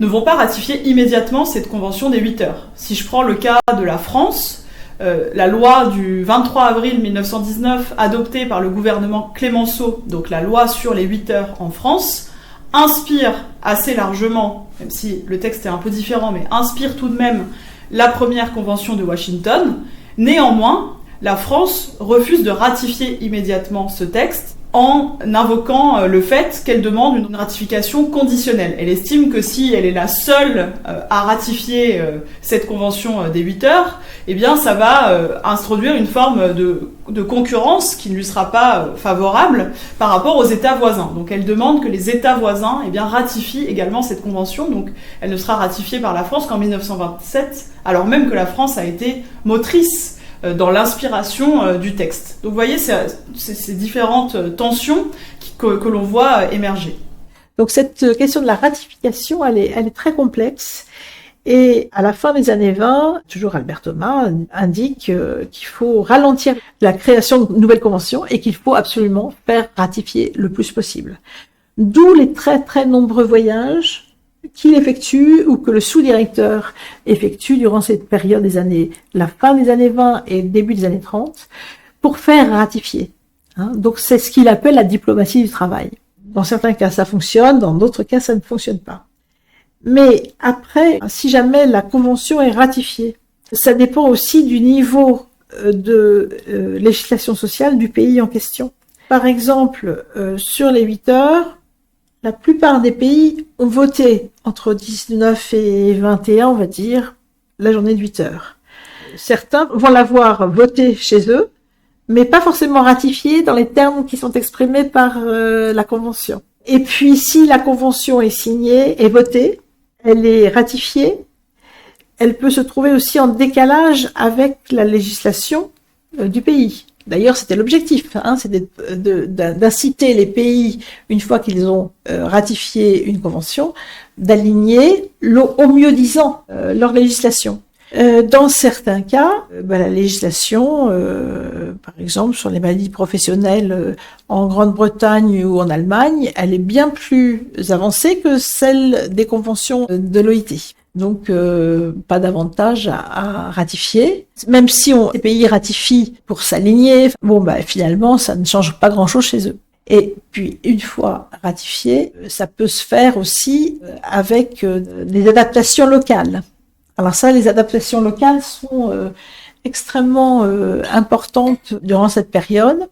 ne vont pas ratifier immédiatement cette convention des 8 heures. Si je prends le cas de la France, la loi du 23 avril 1919 adoptée par le gouvernement Clémenceau, donc la loi sur les 8 heures en France, inspire assez largement, même si le texte est un peu différent, mais inspire tout de même la première convention de Washington. Néanmoins, la France refuse de ratifier immédiatement ce texte en invoquant le fait qu'elle demande une ratification conditionnelle. Elle estime que si elle est la seule à ratifier cette convention des 8 heures, ça va introduire une forme de concurrence qui ne lui sera pas favorable par rapport aux États voisins. Donc elle demande que les États voisins ratifient également cette convention. Donc elle ne sera ratifiée par la France qu'en 1927, alors même que la France a été motrice dans l'inspiration du texte. Donc vous voyez, c'est ces différentes tensions que l'on voit émerger. Donc cette question de la ratification, elle est très complexe. Et à la fin des années 20, toujours Albert Thomas indique qu'il faut ralentir la création de nouvelles conventions et qu'il faut absolument faire ratifier le plus possible. D'où les très très nombreux voyages qu'il effectue ou que le sous-directeur effectue durant cette période la fin des années 20 et début des années 30, pour faire ratifier. Donc c'est ce qu'il appelle la diplomatie du travail. Dans certains cas ça fonctionne, dans d'autres cas ça ne fonctionne pas. Mais après, si jamais la convention est ratifiée, ça dépend aussi du niveau de législation sociale du pays en question. Par exemple, sur les 8 heures, la plupart des pays ont voté entre 19 et 21, on va dire, la journée de 8 heures. Certains vont l'avoir votée chez eux, mais pas forcément ratifiée dans les termes qui sont exprimés par la Convention. Et puis, si la Convention est signée et votée, elle est ratifiée, elle peut se trouver aussi en décalage avec la législation du pays. D'ailleurs, c'était l'objectif, c'était d'inciter les pays, une fois qu'ils ont ratifié une convention, d'aligner au mieux disant leur législation. Dans certains cas, la législation, par exemple sur les maladies professionnelles en Grande-Bretagne ou en Allemagne, elle est bien plus avancée que celle des conventions de l'OIT. Donc, pas d'avantage à ratifier. Même si les pays ratifient pour s'aligner, finalement, ça ne change pas grand-chose chez eux. Et puis, une fois ratifié, ça peut se faire aussi avec des adaptations locales. Alors ça, les adaptations locales sont extrêmement importantes durant cette période.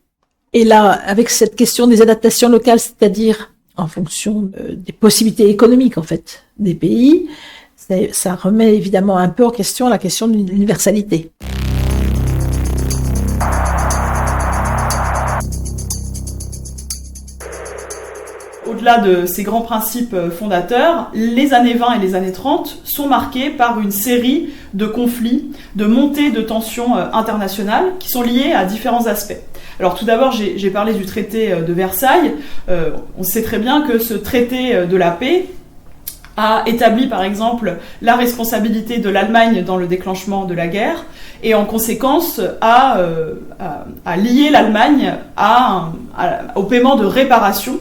Et là, avec cette question des adaptations locales, c'est-à-dire en fonction des possibilités économiques, en fait, des pays, ça remet évidemment un peu en question la question de l'universalité. Au-delà de ces grands principes fondateurs, les années 20 et les années 30 sont marquées par une série de conflits, de montées de tensions internationales qui sont liées à différents aspects. Alors tout d'abord, j'ai parlé du traité de Versailles. On sait très bien que ce traité de la paix a établi par exemple la responsabilité de l'Allemagne dans le déclenchement de la guerre et en conséquence a lié l'Allemagne au paiement de réparations.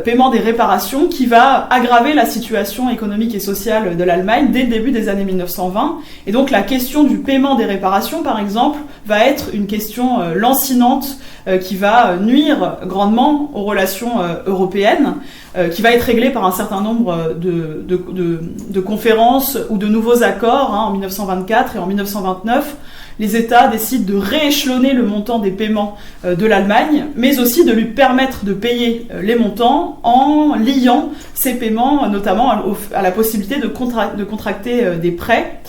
Paiement des réparations qui va aggraver la situation économique et sociale de l'Allemagne dès le début des années 1920. Et donc la question du paiement des réparations, par exemple, va être une question lancinante qui va nuire grandement aux relations européennes, qui va être réglée par un certain nombre de conférences ou de nouveaux accords en 1924 et en 1929, les États décident de rééchelonner le montant des paiements de l'Allemagne, mais aussi de lui permettre de payer les montants en liant ces paiements notamment à la possibilité de contracter des prêts,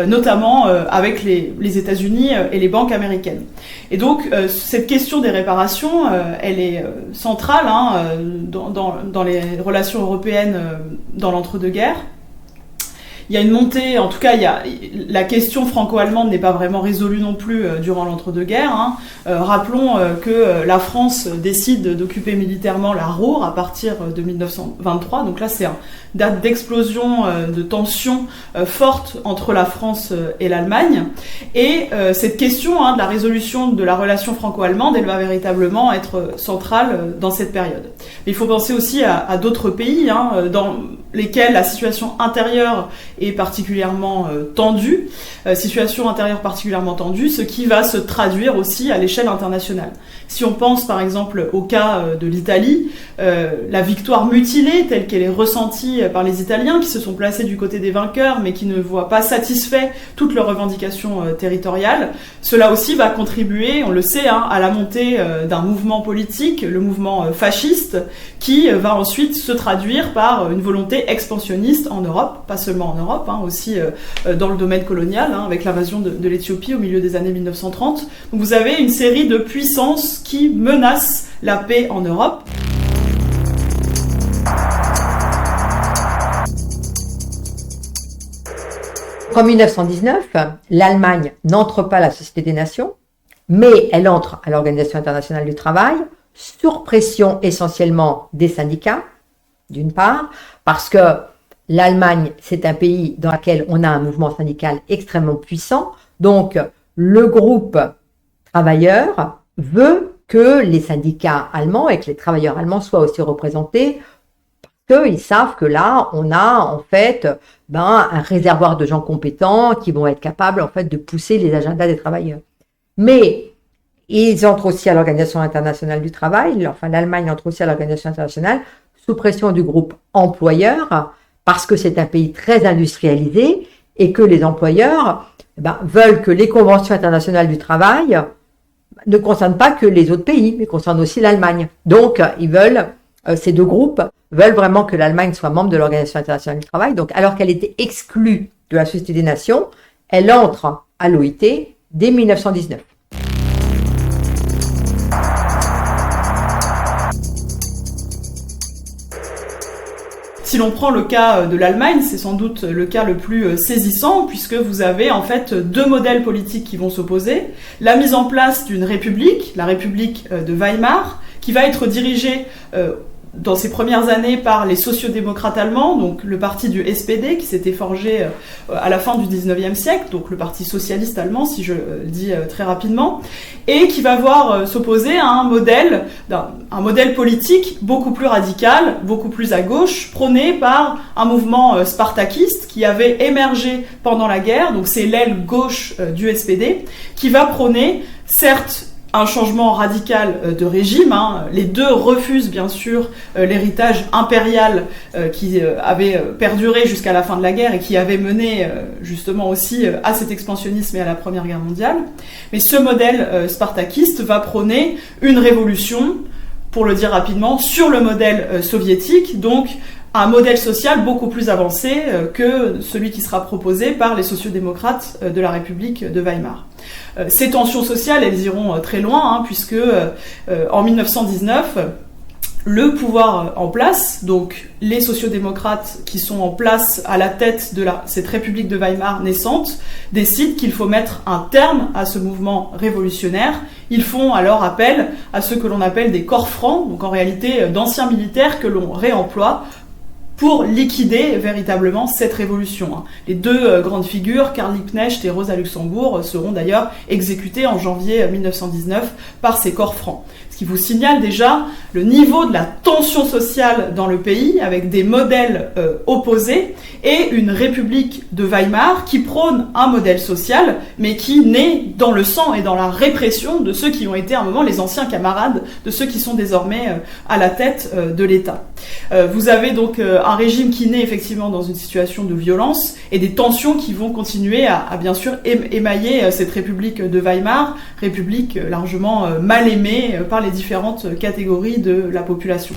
notamment avec les États-Unis et les banques américaines. Et donc cette question des réparations, elle est centrale dans les relations européennes dans l'entre-deux-guerres. Il y a une montée, en tout cas, la question franco-allemande n'est pas vraiment résolue non plus durant l'entre-deux-guerres. Rappelons que la France décide d'occuper militairement la Ruhr à partir de 1923. Donc là, c'est une date d'explosion, de tensions fortes entre la France et l'Allemagne. Et cette question de la résolution de la relation franco-allemande, elle va véritablement être centrale dans cette période. Mais il faut penser aussi à d'autres pays dans lesquels la situation intérieure est particulièrement tendue, ce qui va se traduire aussi à l'échelle internationale. Si on pense par exemple au cas de l'Italie, la victoire mutilée telle qu'elle est ressentie par les Italiens qui se sont placés du côté des vainqueurs mais qui ne voient pas satisfait toutes leurs revendications territoriales, cela aussi va contribuer, on le sait, à la montée d'un mouvement politique, le mouvement fasciste, qui va ensuite se traduire par une volonté expansionniste en Europe, pas seulement en Europe, aussi dans le domaine colonial, avec l'invasion de l'Éthiopie au milieu des années 1930. Donc vous avez une série de puissances qui menacent la paix en Europe. En 1919, l'Allemagne n'entre pas à la Société des Nations, mais elle entre à l'Organisation internationale du travail, sur pression essentiellement des syndicats, d'une part, parce que l'Allemagne, c'est un pays dans lequel on a un mouvement syndical extrêmement puissant. Donc, le groupe travailleur veut que les syndicats allemands et que les travailleurs allemands soient aussi représentés parce qu'ils savent que là, on a en fait un réservoir de gens compétents qui vont être capables en fait de pousser les agendas des travailleurs. Mais ils entrent aussi à l'Organisation internationale du travail, enfin l'Allemagne entre aussi à l'Organisation internationale sous pression du groupe employeur, parce que c'est un pays très industrialisé et que les employeurs veulent que les conventions internationales du travail ne concernent pas que les autres pays, mais concernent aussi l'Allemagne. Donc, ces deux groupes veulent vraiment que l'Allemagne soit membre de l'Organisation internationale du travail. Donc, alors qu'elle était exclue de la Société des Nations, elle entre à l'OIT dès 1919. Si l'on prend le cas de l'Allemagne, c'est sans doute le cas le plus saisissant, puisque vous avez en fait deux modèles politiques qui vont s'opposer. La mise en place d'une république, la République de Weimar, qui va être dirigée dans ses premières années par les sociodémocrates allemands, donc le parti du SPD qui s'était forgé à la fin du 19e siècle, donc le parti socialiste allemand, si je le dis très rapidement, et qui va voir s'opposer à un modèle politique beaucoup plus radical, beaucoup plus à gauche, prôné par un mouvement spartakiste qui avait émergé pendant la guerre, donc c'est l'aile gauche du SPD, qui va prôner, certes, un changement radical de régime. Les deux refusent bien sûr l'héritage impérial qui avait perduré jusqu'à la fin de la guerre et qui avait mené justement aussi à cet expansionnisme et à la Première Guerre mondiale. Mais ce modèle spartakiste va prôner une révolution, pour le dire rapidement, sur le modèle soviétique, donc un modèle social beaucoup plus avancé que celui qui sera proposé par les sociodémocrates de la République de Weimar. Ces tensions sociales, elles iront très loin, puisque en 1919, le pouvoir en place, donc les sociodémocrates qui sont en place à la tête de cette République de Weimar naissante, décident qu'il faut mettre un terme à ce mouvement révolutionnaire. Ils font alors appel à ce que l'on appelle des corps francs, donc en réalité d'anciens militaires que l'on réemploie pour liquider véritablement cette révolution. Les deux grandes figures, Karl Liebknecht et Rosa Luxemburg, seront d'ailleurs exécutées en janvier 1919 par ces corps francs. Ce Ce qui vous signale déjà le niveau de la tension sociale dans le pays, avec des modèles opposés, et une république de Weimar qui prône un modèle social, mais qui naît dans le sang et dans la répression de ceux qui ont été à un moment les anciens camarades de ceux qui sont désormais à la tête de l'État. Vous avez donc un régime qui naît effectivement dans une situation de violence et des tensions qui vont continuer à bien sûr émailler cette république de Weimar, république largement mal aimée par les différentes catégories de la population.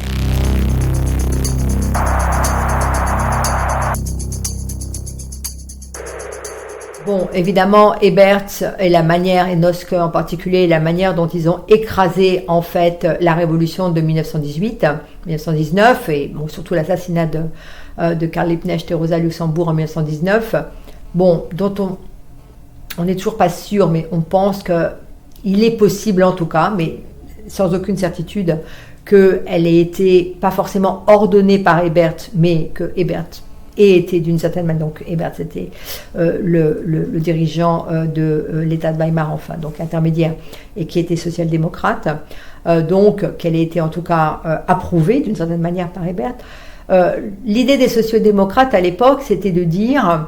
Bon, évidemment, Ebert et la manière, et Noske en particulier, la manière dont ils ont écrasé en fait la révolution de 1918, 1919, et bon, surtout l'assassinat de Karl Liebknecht et Rosa Luxembourg en 1919, bon, dont on n'est toujours pas sûr, mais on pense qu'il est possible en tout cas, mais sans aucune certitude, qu'elle ait été pas forcément ordonnée par Ebert, mais que Ebert ait été d'une certaine manière, donc Ebert c'était le dirigeant de l'État de Weimar, enfin donc intermédiaire, et qui était social-démocrate, donc qu'elle ait été en tout cas approuvée d'une certaine manière par Ebert. L'idée des sociodémocrates à l'époque, c'était de dire,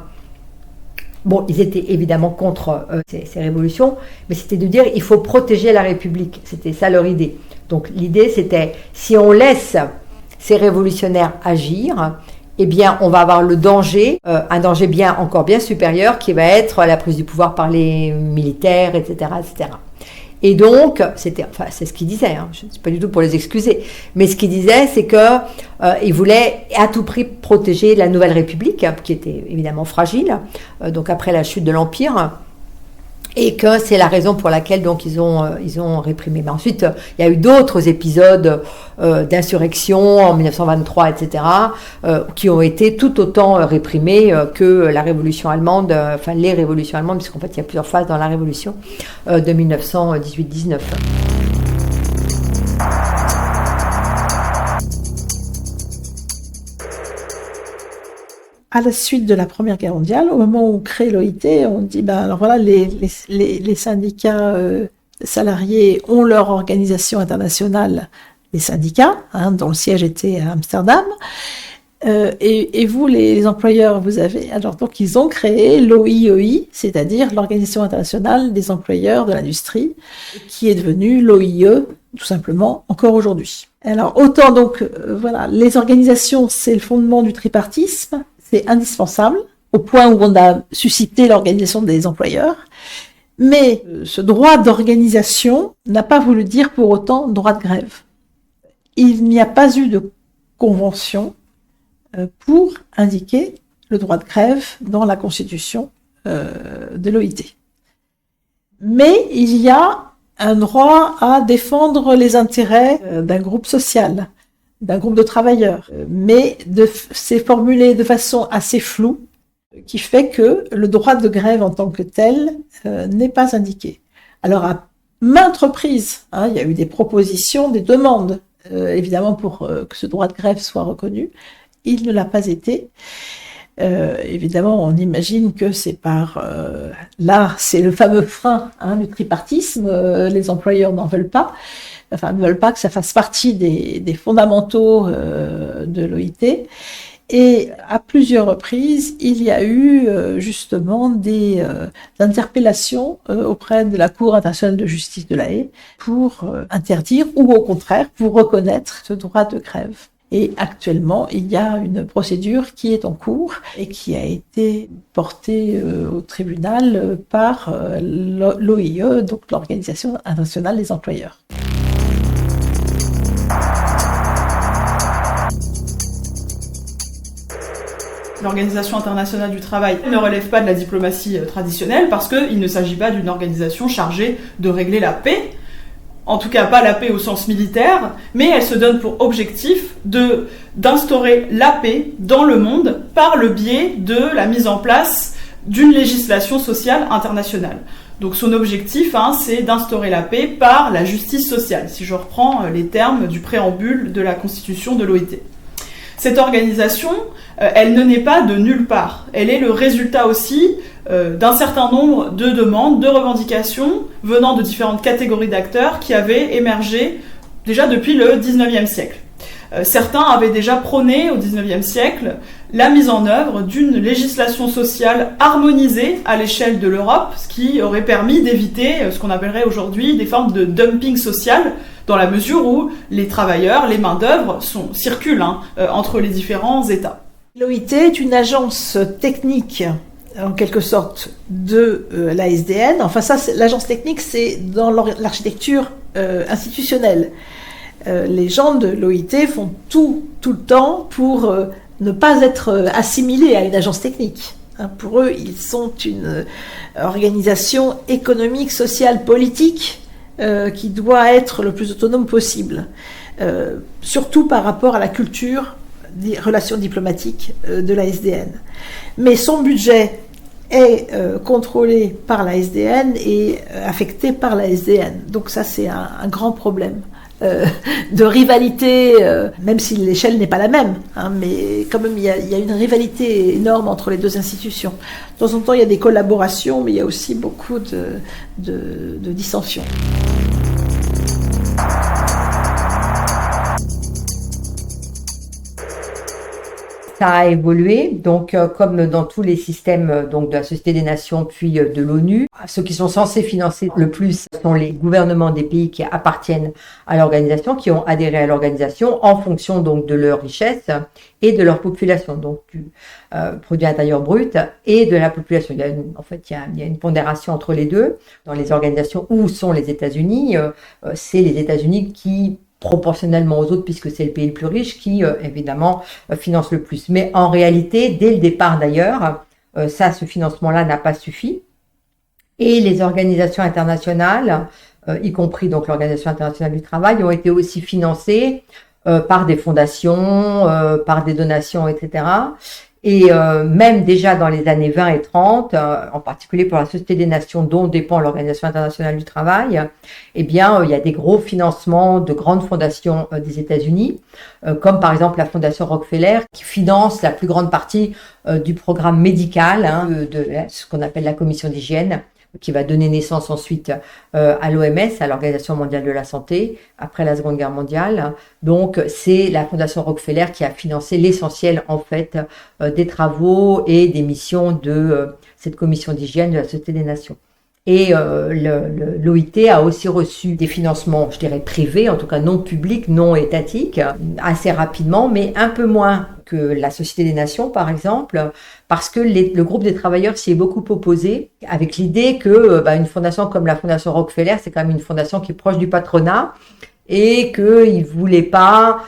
bon, ils étaient évidemment contre ces révolutions, mais c'était de dire il faut protéger la République. C'était ça leur idée. Donc l'idée c'était, si on laisse ces révolutionnaires agir, eh bien on va avoir le danger, un danger encore bien supérieur, qui va être la prise du pouvoir par les militaires, etc., etc. Et donc, c'est ce qu'ils disaient, hein, je ne suis pas du tout pour les excuser, mais ce qu'ils disaient, c'est qu'ils voulaient à tout prix protéger la Nouvelle République, qui était évidemment fragile, donc après la chute de l'Empire, et que c'est la raison pour laquelle donc ils ont réprimé. Mais ensuite, il y a eu d'autres épisodes d'insurrection en 1923, etc., qui ont été tout autant réprimés que la révolution allemande, enfin les révolutions allemandes, puisqu'en fait il y a plusieurs phases dans la révolution de 1918-19. À la suite de la Première Guerre mondiale, au moment où on crée l'OIT, on dit alors voilà, les syndicats salariés ont leur organisation internationale, les syndicats, dont le siège était à Amsterdam, et vous, les employeurs, vous avez... Alors donc ils ont créé l'OIEI, c'est-à-dire l'Organisation internationale des employeurs de l'industrie, qui est devenue l'OIE, tout simplement, encore aujourd'hui. Alors autant donc, voilà, les organisations, c'est le fondement du tripartisme, c'est indispensable, au point où on a suscité l'organisation des employeurs. Mais ce droit d'organisation n'a pas voulu dire pour autant droit de grève. Il n'y a pas eu de convention pour indiquer le droit de grève dans la constitution de l'OIT. Mais il y a un droit à défendre les intérêts d'un groupe social, d'un groupe de travailleurs, mais c'est formulé de façon assez floue, qui fait que le droit de grève en tant que tel n'est pas indiqué. Alors à maintes reprises, il y a eu des propositions, des demandes, évidemment pour que ce droit de grève soit reconnu. Il ne l'a pas été. Évidemment, on imagine que c'est là, c'est le fameux frein du tripartisme, les employeurs n'en veulent pas. Enfin, ne veulent pas que ça fasse partie des fondamentaux de l'OIT. Et à plusieurs reprises, il y a eu justement des interpellations auprès de la Cour internationale de justice de La Haye pour interdire ou au contraire pour reconnaître ce droit de grève. Et actuellement, il y a une procédure qui est en cours et qui a été portée au tribunal par l'OIE, donc l'Organisation internationale des employeurs. L'Organisation internationale du travail ne relève pas de la diplomatie traditionnelle parce qu'il ne s'agit pas d'une organisation chargée de régler la paix, en tout cas pas la paix au sens militaire, mais elle se donne pour objectif d'instaurer la paix dans le monde par le biais de la mise en place d'une législation sociale internationale. Donc son objectif, c'est d'instaurer la paix par la justice sociale, si je reprends les termes du préambule de la Constitution de l'OIT. Cette organisation, elle ne naît pas de nulle part. Elle est le résultat aussi d'un certain nombre de demandes, de revendications venant de différentes catégories d'acteurs qui avaient émergé déjà depuis le 19e siècle. Certains avaient déjà prôné au 19e siècle la mise en œuvre d'une législation sociale harmonisée à l'échelle de l'Europe, ce qui aurait permis d'éviter ce qu'on appellerait aujourd'hui des formes de dumping social, dans la mesure où les travailleurs, les main-d'œuvre circulent entre les différents États. L'OIT est une agence technique, en quelque sorte, de la SDN. Enfin, ça, l'agence technique, c'est dans l'architecture institutionnelle. Les gens de l'OIT font tout le temps pour ne pas être assimilés à une agence technique. Pour eux, ils sont une organisation économique, sociale, politique qui doit être le plus autonome possible, surtout par rapport à la culture des relations diplomatiques de la SDN. Mais son budget est contrôlé par la SDN et affecté par la SDN. Donc ça, c'est un grand problème de rivalité, même si l'échelle n'est pas la même, mais quand même il y a une rivalité énorme entre les deux institutions. De temps en temps, il y a des collaborations, mais il y a aussi beaucoup de dissensions. Ça a évolué, donc comme dans tous les systèmes donc de la Société des Nations puis de l'ONU, ceux qui sont censés financer le plus sont les gouvernements des pays qui appartiennent à l'organisation, qui ont adhéré à l'organisation en fonction donc de leur richesse et de leur population, donc du produit intérieur brut et de la population. Il y a une pondération entre les deux. Dans les organisations où sont les États-Unis, c'est les États-Unis qui proportionnellement aux autres, puisque c'est le pays le plus riche, qui évidemment finance le plus. Mais en réalité, dès le départ d'ailleurs, ce financement-là n'a pas suffi. Et les organisations internationales, y compris donc l'Organisation internationale du travail, ont été aussi financées par des fondations, par des donations, etc. Et même déjà dans les années 20 et 30, en particulier pour la Société des Nations dont dépend l'Organisation internationale du travail, eh bien, il y a des gros financements de grandes fondations des États-Unis, comme par exemple la Fondation Rockefeller, qui finance la plus grande partie du programme médical de ce qu'on appelle la Commission d'hygiène, qui va donner naissance ensuite à l'OMS, à l'Organisation mondiale de la santé, après la Seconde Guerre mondiale. Donc, c'est la Fondation Rockefeller qui a financé l'essentiel, en fait, des travaux et des missions de cette commission d'hygiène de la Société des Nations. Et l'OIT a aussi reçu des financements, je dirais, privés, en tout cas non publics, non étatiques, assez rapidement, mais un peu moins que la Société des Nations, par exemple, parce que le groupe des travailleurs s'y est beaucoup opposé, avec l'idée que une fondation comme la Fondation Rockefeller, c'est quand même une fondation qui est proche du patronat, et qu'ils ne voulaient pas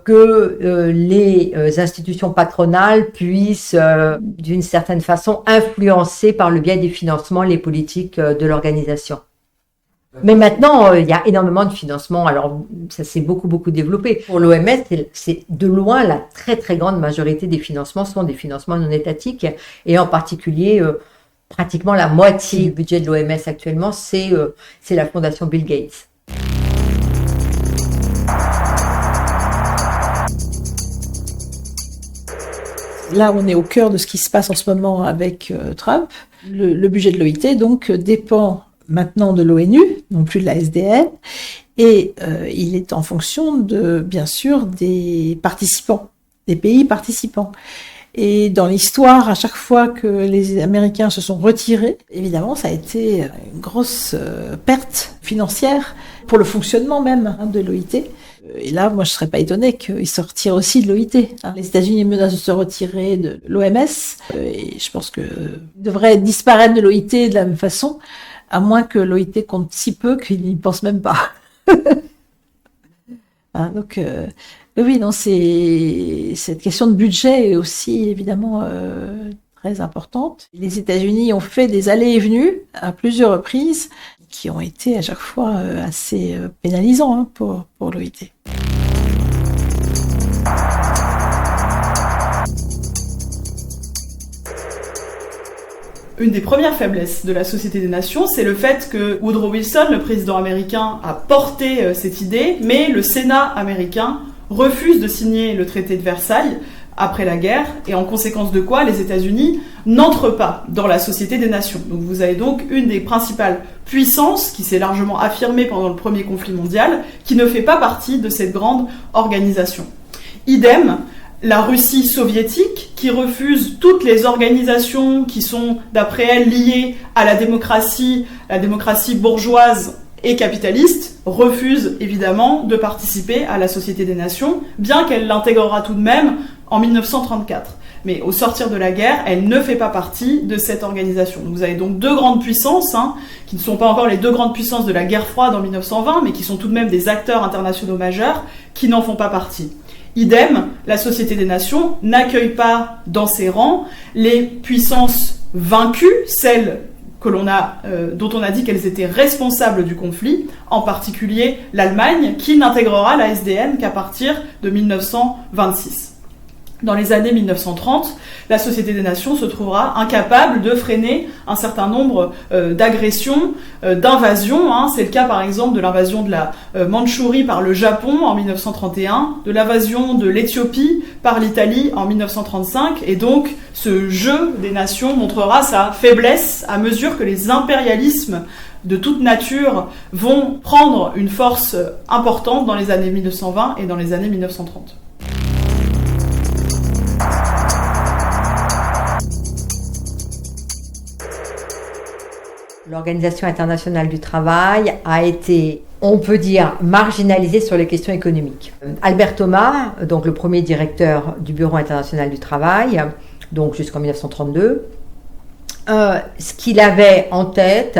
que les institutions patronales puissent, d'une certaine façon, influencer par le biais des financements les politiques de l'organisation. Mais maintenant, il y a énormément de financements. Alors, ça s'est beaucoup développé. Pour l'OMS, c'est de loin la très très grande majorité des financements sont des financements non étatiques, et en particulier, pratiquement la moitié du budget de l'OMS actuellement, c'est la fondation Bill Gates. Là, on est au cœur de ce qui se passe en ce moment avec Trump. Le budget de l'OIT, donc, dépend maintenant de l'ONU, non plus de la SDN, et il est en fonction bien sûr, des participants, des pays participants. Et dans l'histoire, à chaque fois que les Américains se sont retirés, évidemment, ça a été une grosse perte financière pour le fonctionnement même de l'OIT. Et là, moi, je serais pas étonnée qu'ils se retirent aussi de l'OIT. Les États-Unis menacent de se retirer de l'OMS, et je pense qu'ils devraient disparaître de l'OIT de la même façon, à moins que l'OIT compte si peu qu'ils n'y pensent même pas. Donc, oui, non, cette question de budget est aussi évidemment très importante. Les États-Unis ont fait des allées et venues à plusieurs reprises, qui ont été à chaque fois assez pénalisants pour l'OIT. Une des premières faiblesses de la Société des Nations, c'est le fait que Woodrow Wilson, le président américain, a porté cette idée, mais le Sénat américain refuse de signer le traité de Versailles, après la guerre, et en conséquence de quoi les États-Unis n'entrent pas dans la Société des Nations. Donc vous avez donc une des principales puissances qui s'est largement affirmée pendant le premier conflit mondial, qui ne fait pas partie de cette grande organisation. Idem, la Russie soviétique, qui refuse toutes les organisations qui sont, d'après elle, liées à la démocratie bourgeoise et capitaliste, refuse évidemment de participer à la Société des Nations, bien qu'elle l'intégrera tout de même en 1934. Mais au sortir de la guerre, elle ne fait pas partie de cette organisation. Donc vous avez donc deux grandes puissances, qui ne sont pas encore les deux grandes puissances de la guerre froide en 1920, mais qui sont tout de même des acteurs internationaux majeurs, qui n'en font pas partie. Idem, la Société des Nations n'accueille pas dans ses rangs les puissances vaincues, celles dont on a dit qu'elles étaient responsables du conflit, en particulier l'Allemagne, qui n'intégrera la SDN qu'à partir de 1926. Dans les années 1930, la Société des Nations se trouvera incapable de freiner un certain nombre d'agressions, d'invasions. C'est le cas par exemple de l'invasion de la Mandchourie par le Japon en 1931, de l'invasion de l'Éthiopie par l'Italie en 1935, et donc ce jeu des nations montrera sa faiblesse à mesure que les impérialismes de toute nature vont prendre une force importante dans les années 1920 et dans les années 1930. L'Organisation internationale du travail a été, on peut dire, marginalisée sur les questions économiques. Albert Thomas, donc le premier directeur du Bureau international du travail, donc jusqu'en 1932, ce qu'il avait en tête,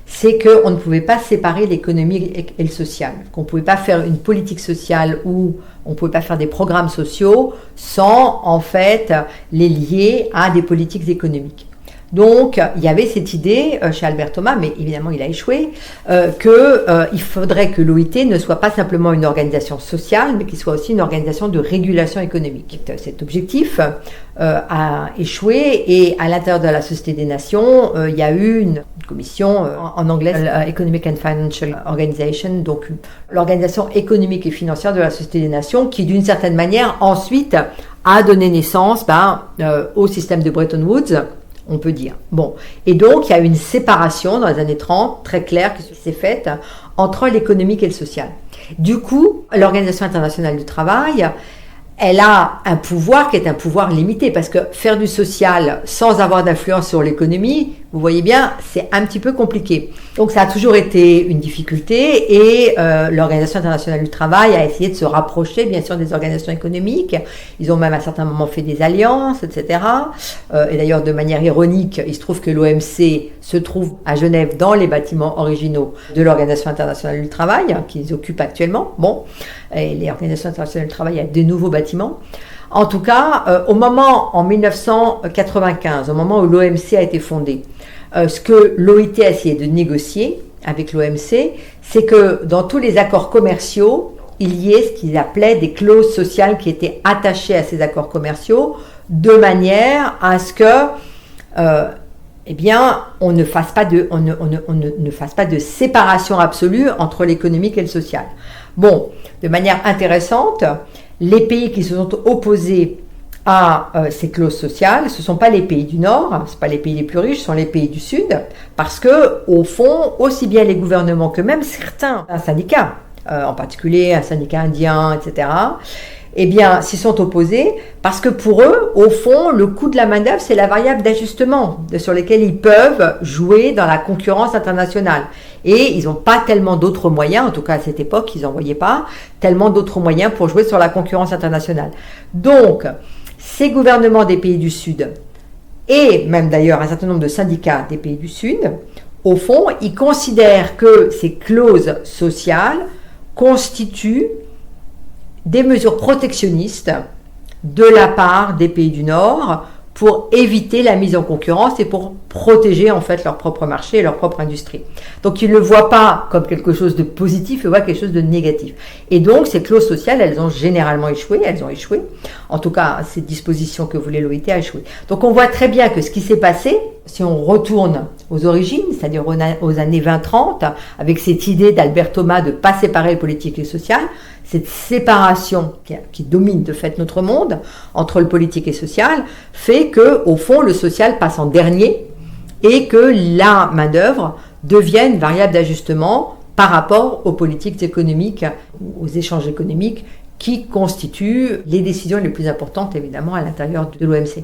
c'est qu'on ne pouvait pas séparer l'économie et le social, qu'on ne pouvait pas faire une politique sociale ou on ne pouvait pas faire des programmes sociaux sans, en fait, les lier à des politiques économiques. Donc, il y avait cette idée chez Albert Thomas, mais évidemment il a échoué, qu'il faudrait que l'OIT ne soit pas simplement une organisation sociale, mais qu'il soit aussi une organisation de régulation économique. Cet objectif a échoué, et à l'intérieur de la Société des Nations, il y a eu une commission, en anglais, Economic and Financial Organization, donc l'organisation économique et financière de la Société des Nations, qui d'une certaine manière ensuite a donné naissance au système de Bretton Woods, on peut dire. Bon. Et donc, il y a une séparation dans les années 30, très claire, qui s'est faite entre l'économique et le social. Du coup, l'Organisation internationale du travail, elle a un pouvoir qui est un pouvoir limité, parce que faire du social sans avoir d'influence sur l'économie, vous voyez bien, c'est un petit peu compliqué. Donc ça a toujours été une difficulté, et l'Organisation internationale du travail a essayé de se rapprocher, bien sûr, des organisations économiques. Ils ont même à un certain moment fait des alliances, etc. Et d'ailleurs, de manière ironique, il se trouve que l'OMC se trouve à Genève dans les bâtiments originaux de l'Organisation internationale du travail, qu'ils occupent actuellement. Bon, et l'Organisation internationale du travail a des nouveaux bâtiments. En tout cas, en 1995, au moment où l'OMC a été fondée, ce que l'OIT a essayé de négocier avec l'OMC, c'est que dans tous les accords commerciaux, il y ait ce qu'ils appelaient des clauses sociales qui étaient attachées à ces accords commerciaux, de manière à ce que on ne fasse pas de séparation absolue entre l'économique et le social. Bon, de manière intéressante, les pays qui se sont opposés à ces clauses sociales, ce ne sont pas les pays du Nord, ce ne sont pas les pays les plus riches, ce sont les pays du Sud, parce que, au fond, aussi bien les gouvernements que même certains syndicats, en particulier un syndicat indien, etc., s'y sont opposés, parce que pour eux, au fond, le coût de la main-d'œuvre, c'est la variable d'ajustement sur laquelle ils peuvent jouer dans la concurrence internationale. Et ils n'ont pas tellement d'autres moyens, en tout cas à cette époque, ils n'en voyaient pas tellement d'autres moyens pour jouer sur la concurrence internationale. Donc, ces gouvernements des pays du Sud, et même d'ailleurs un certain nombre de syndicats des pays du Sud, au fond, ils considèrent que ces clauses sociales constituent des mesures protectionnistes de la part des pays du Nord pour éviter la mise en concurrence et pour protéger en fait leur propre marché et leur propre industrie. Donc ils ne le voient pas comme quelque chose de positif, ils voient quelque chose de négatif. Et donc ces clauses sociales, elles ont généralement échoué, En tout cas, ces dispositions que voulait l'OIT a échoué. Donc on voit très bien que ce qui s'est passé, si on retourne aux origines, c'est-à-dire aux années 20-30, avec cette idée d'Albert Thomas de ne pas séparer le politique et le social, cette séparation qui domine de fait notre monde entre le politique et le social, fait que, au fond, le social passe en dernier et que la main-d'œuvre devienne variable d'ajustement par rapport aux politiques économiques, aux échanges économiques qui constituent les décisions les plus importantes, évidemment, à l'intérieur de l'OMC.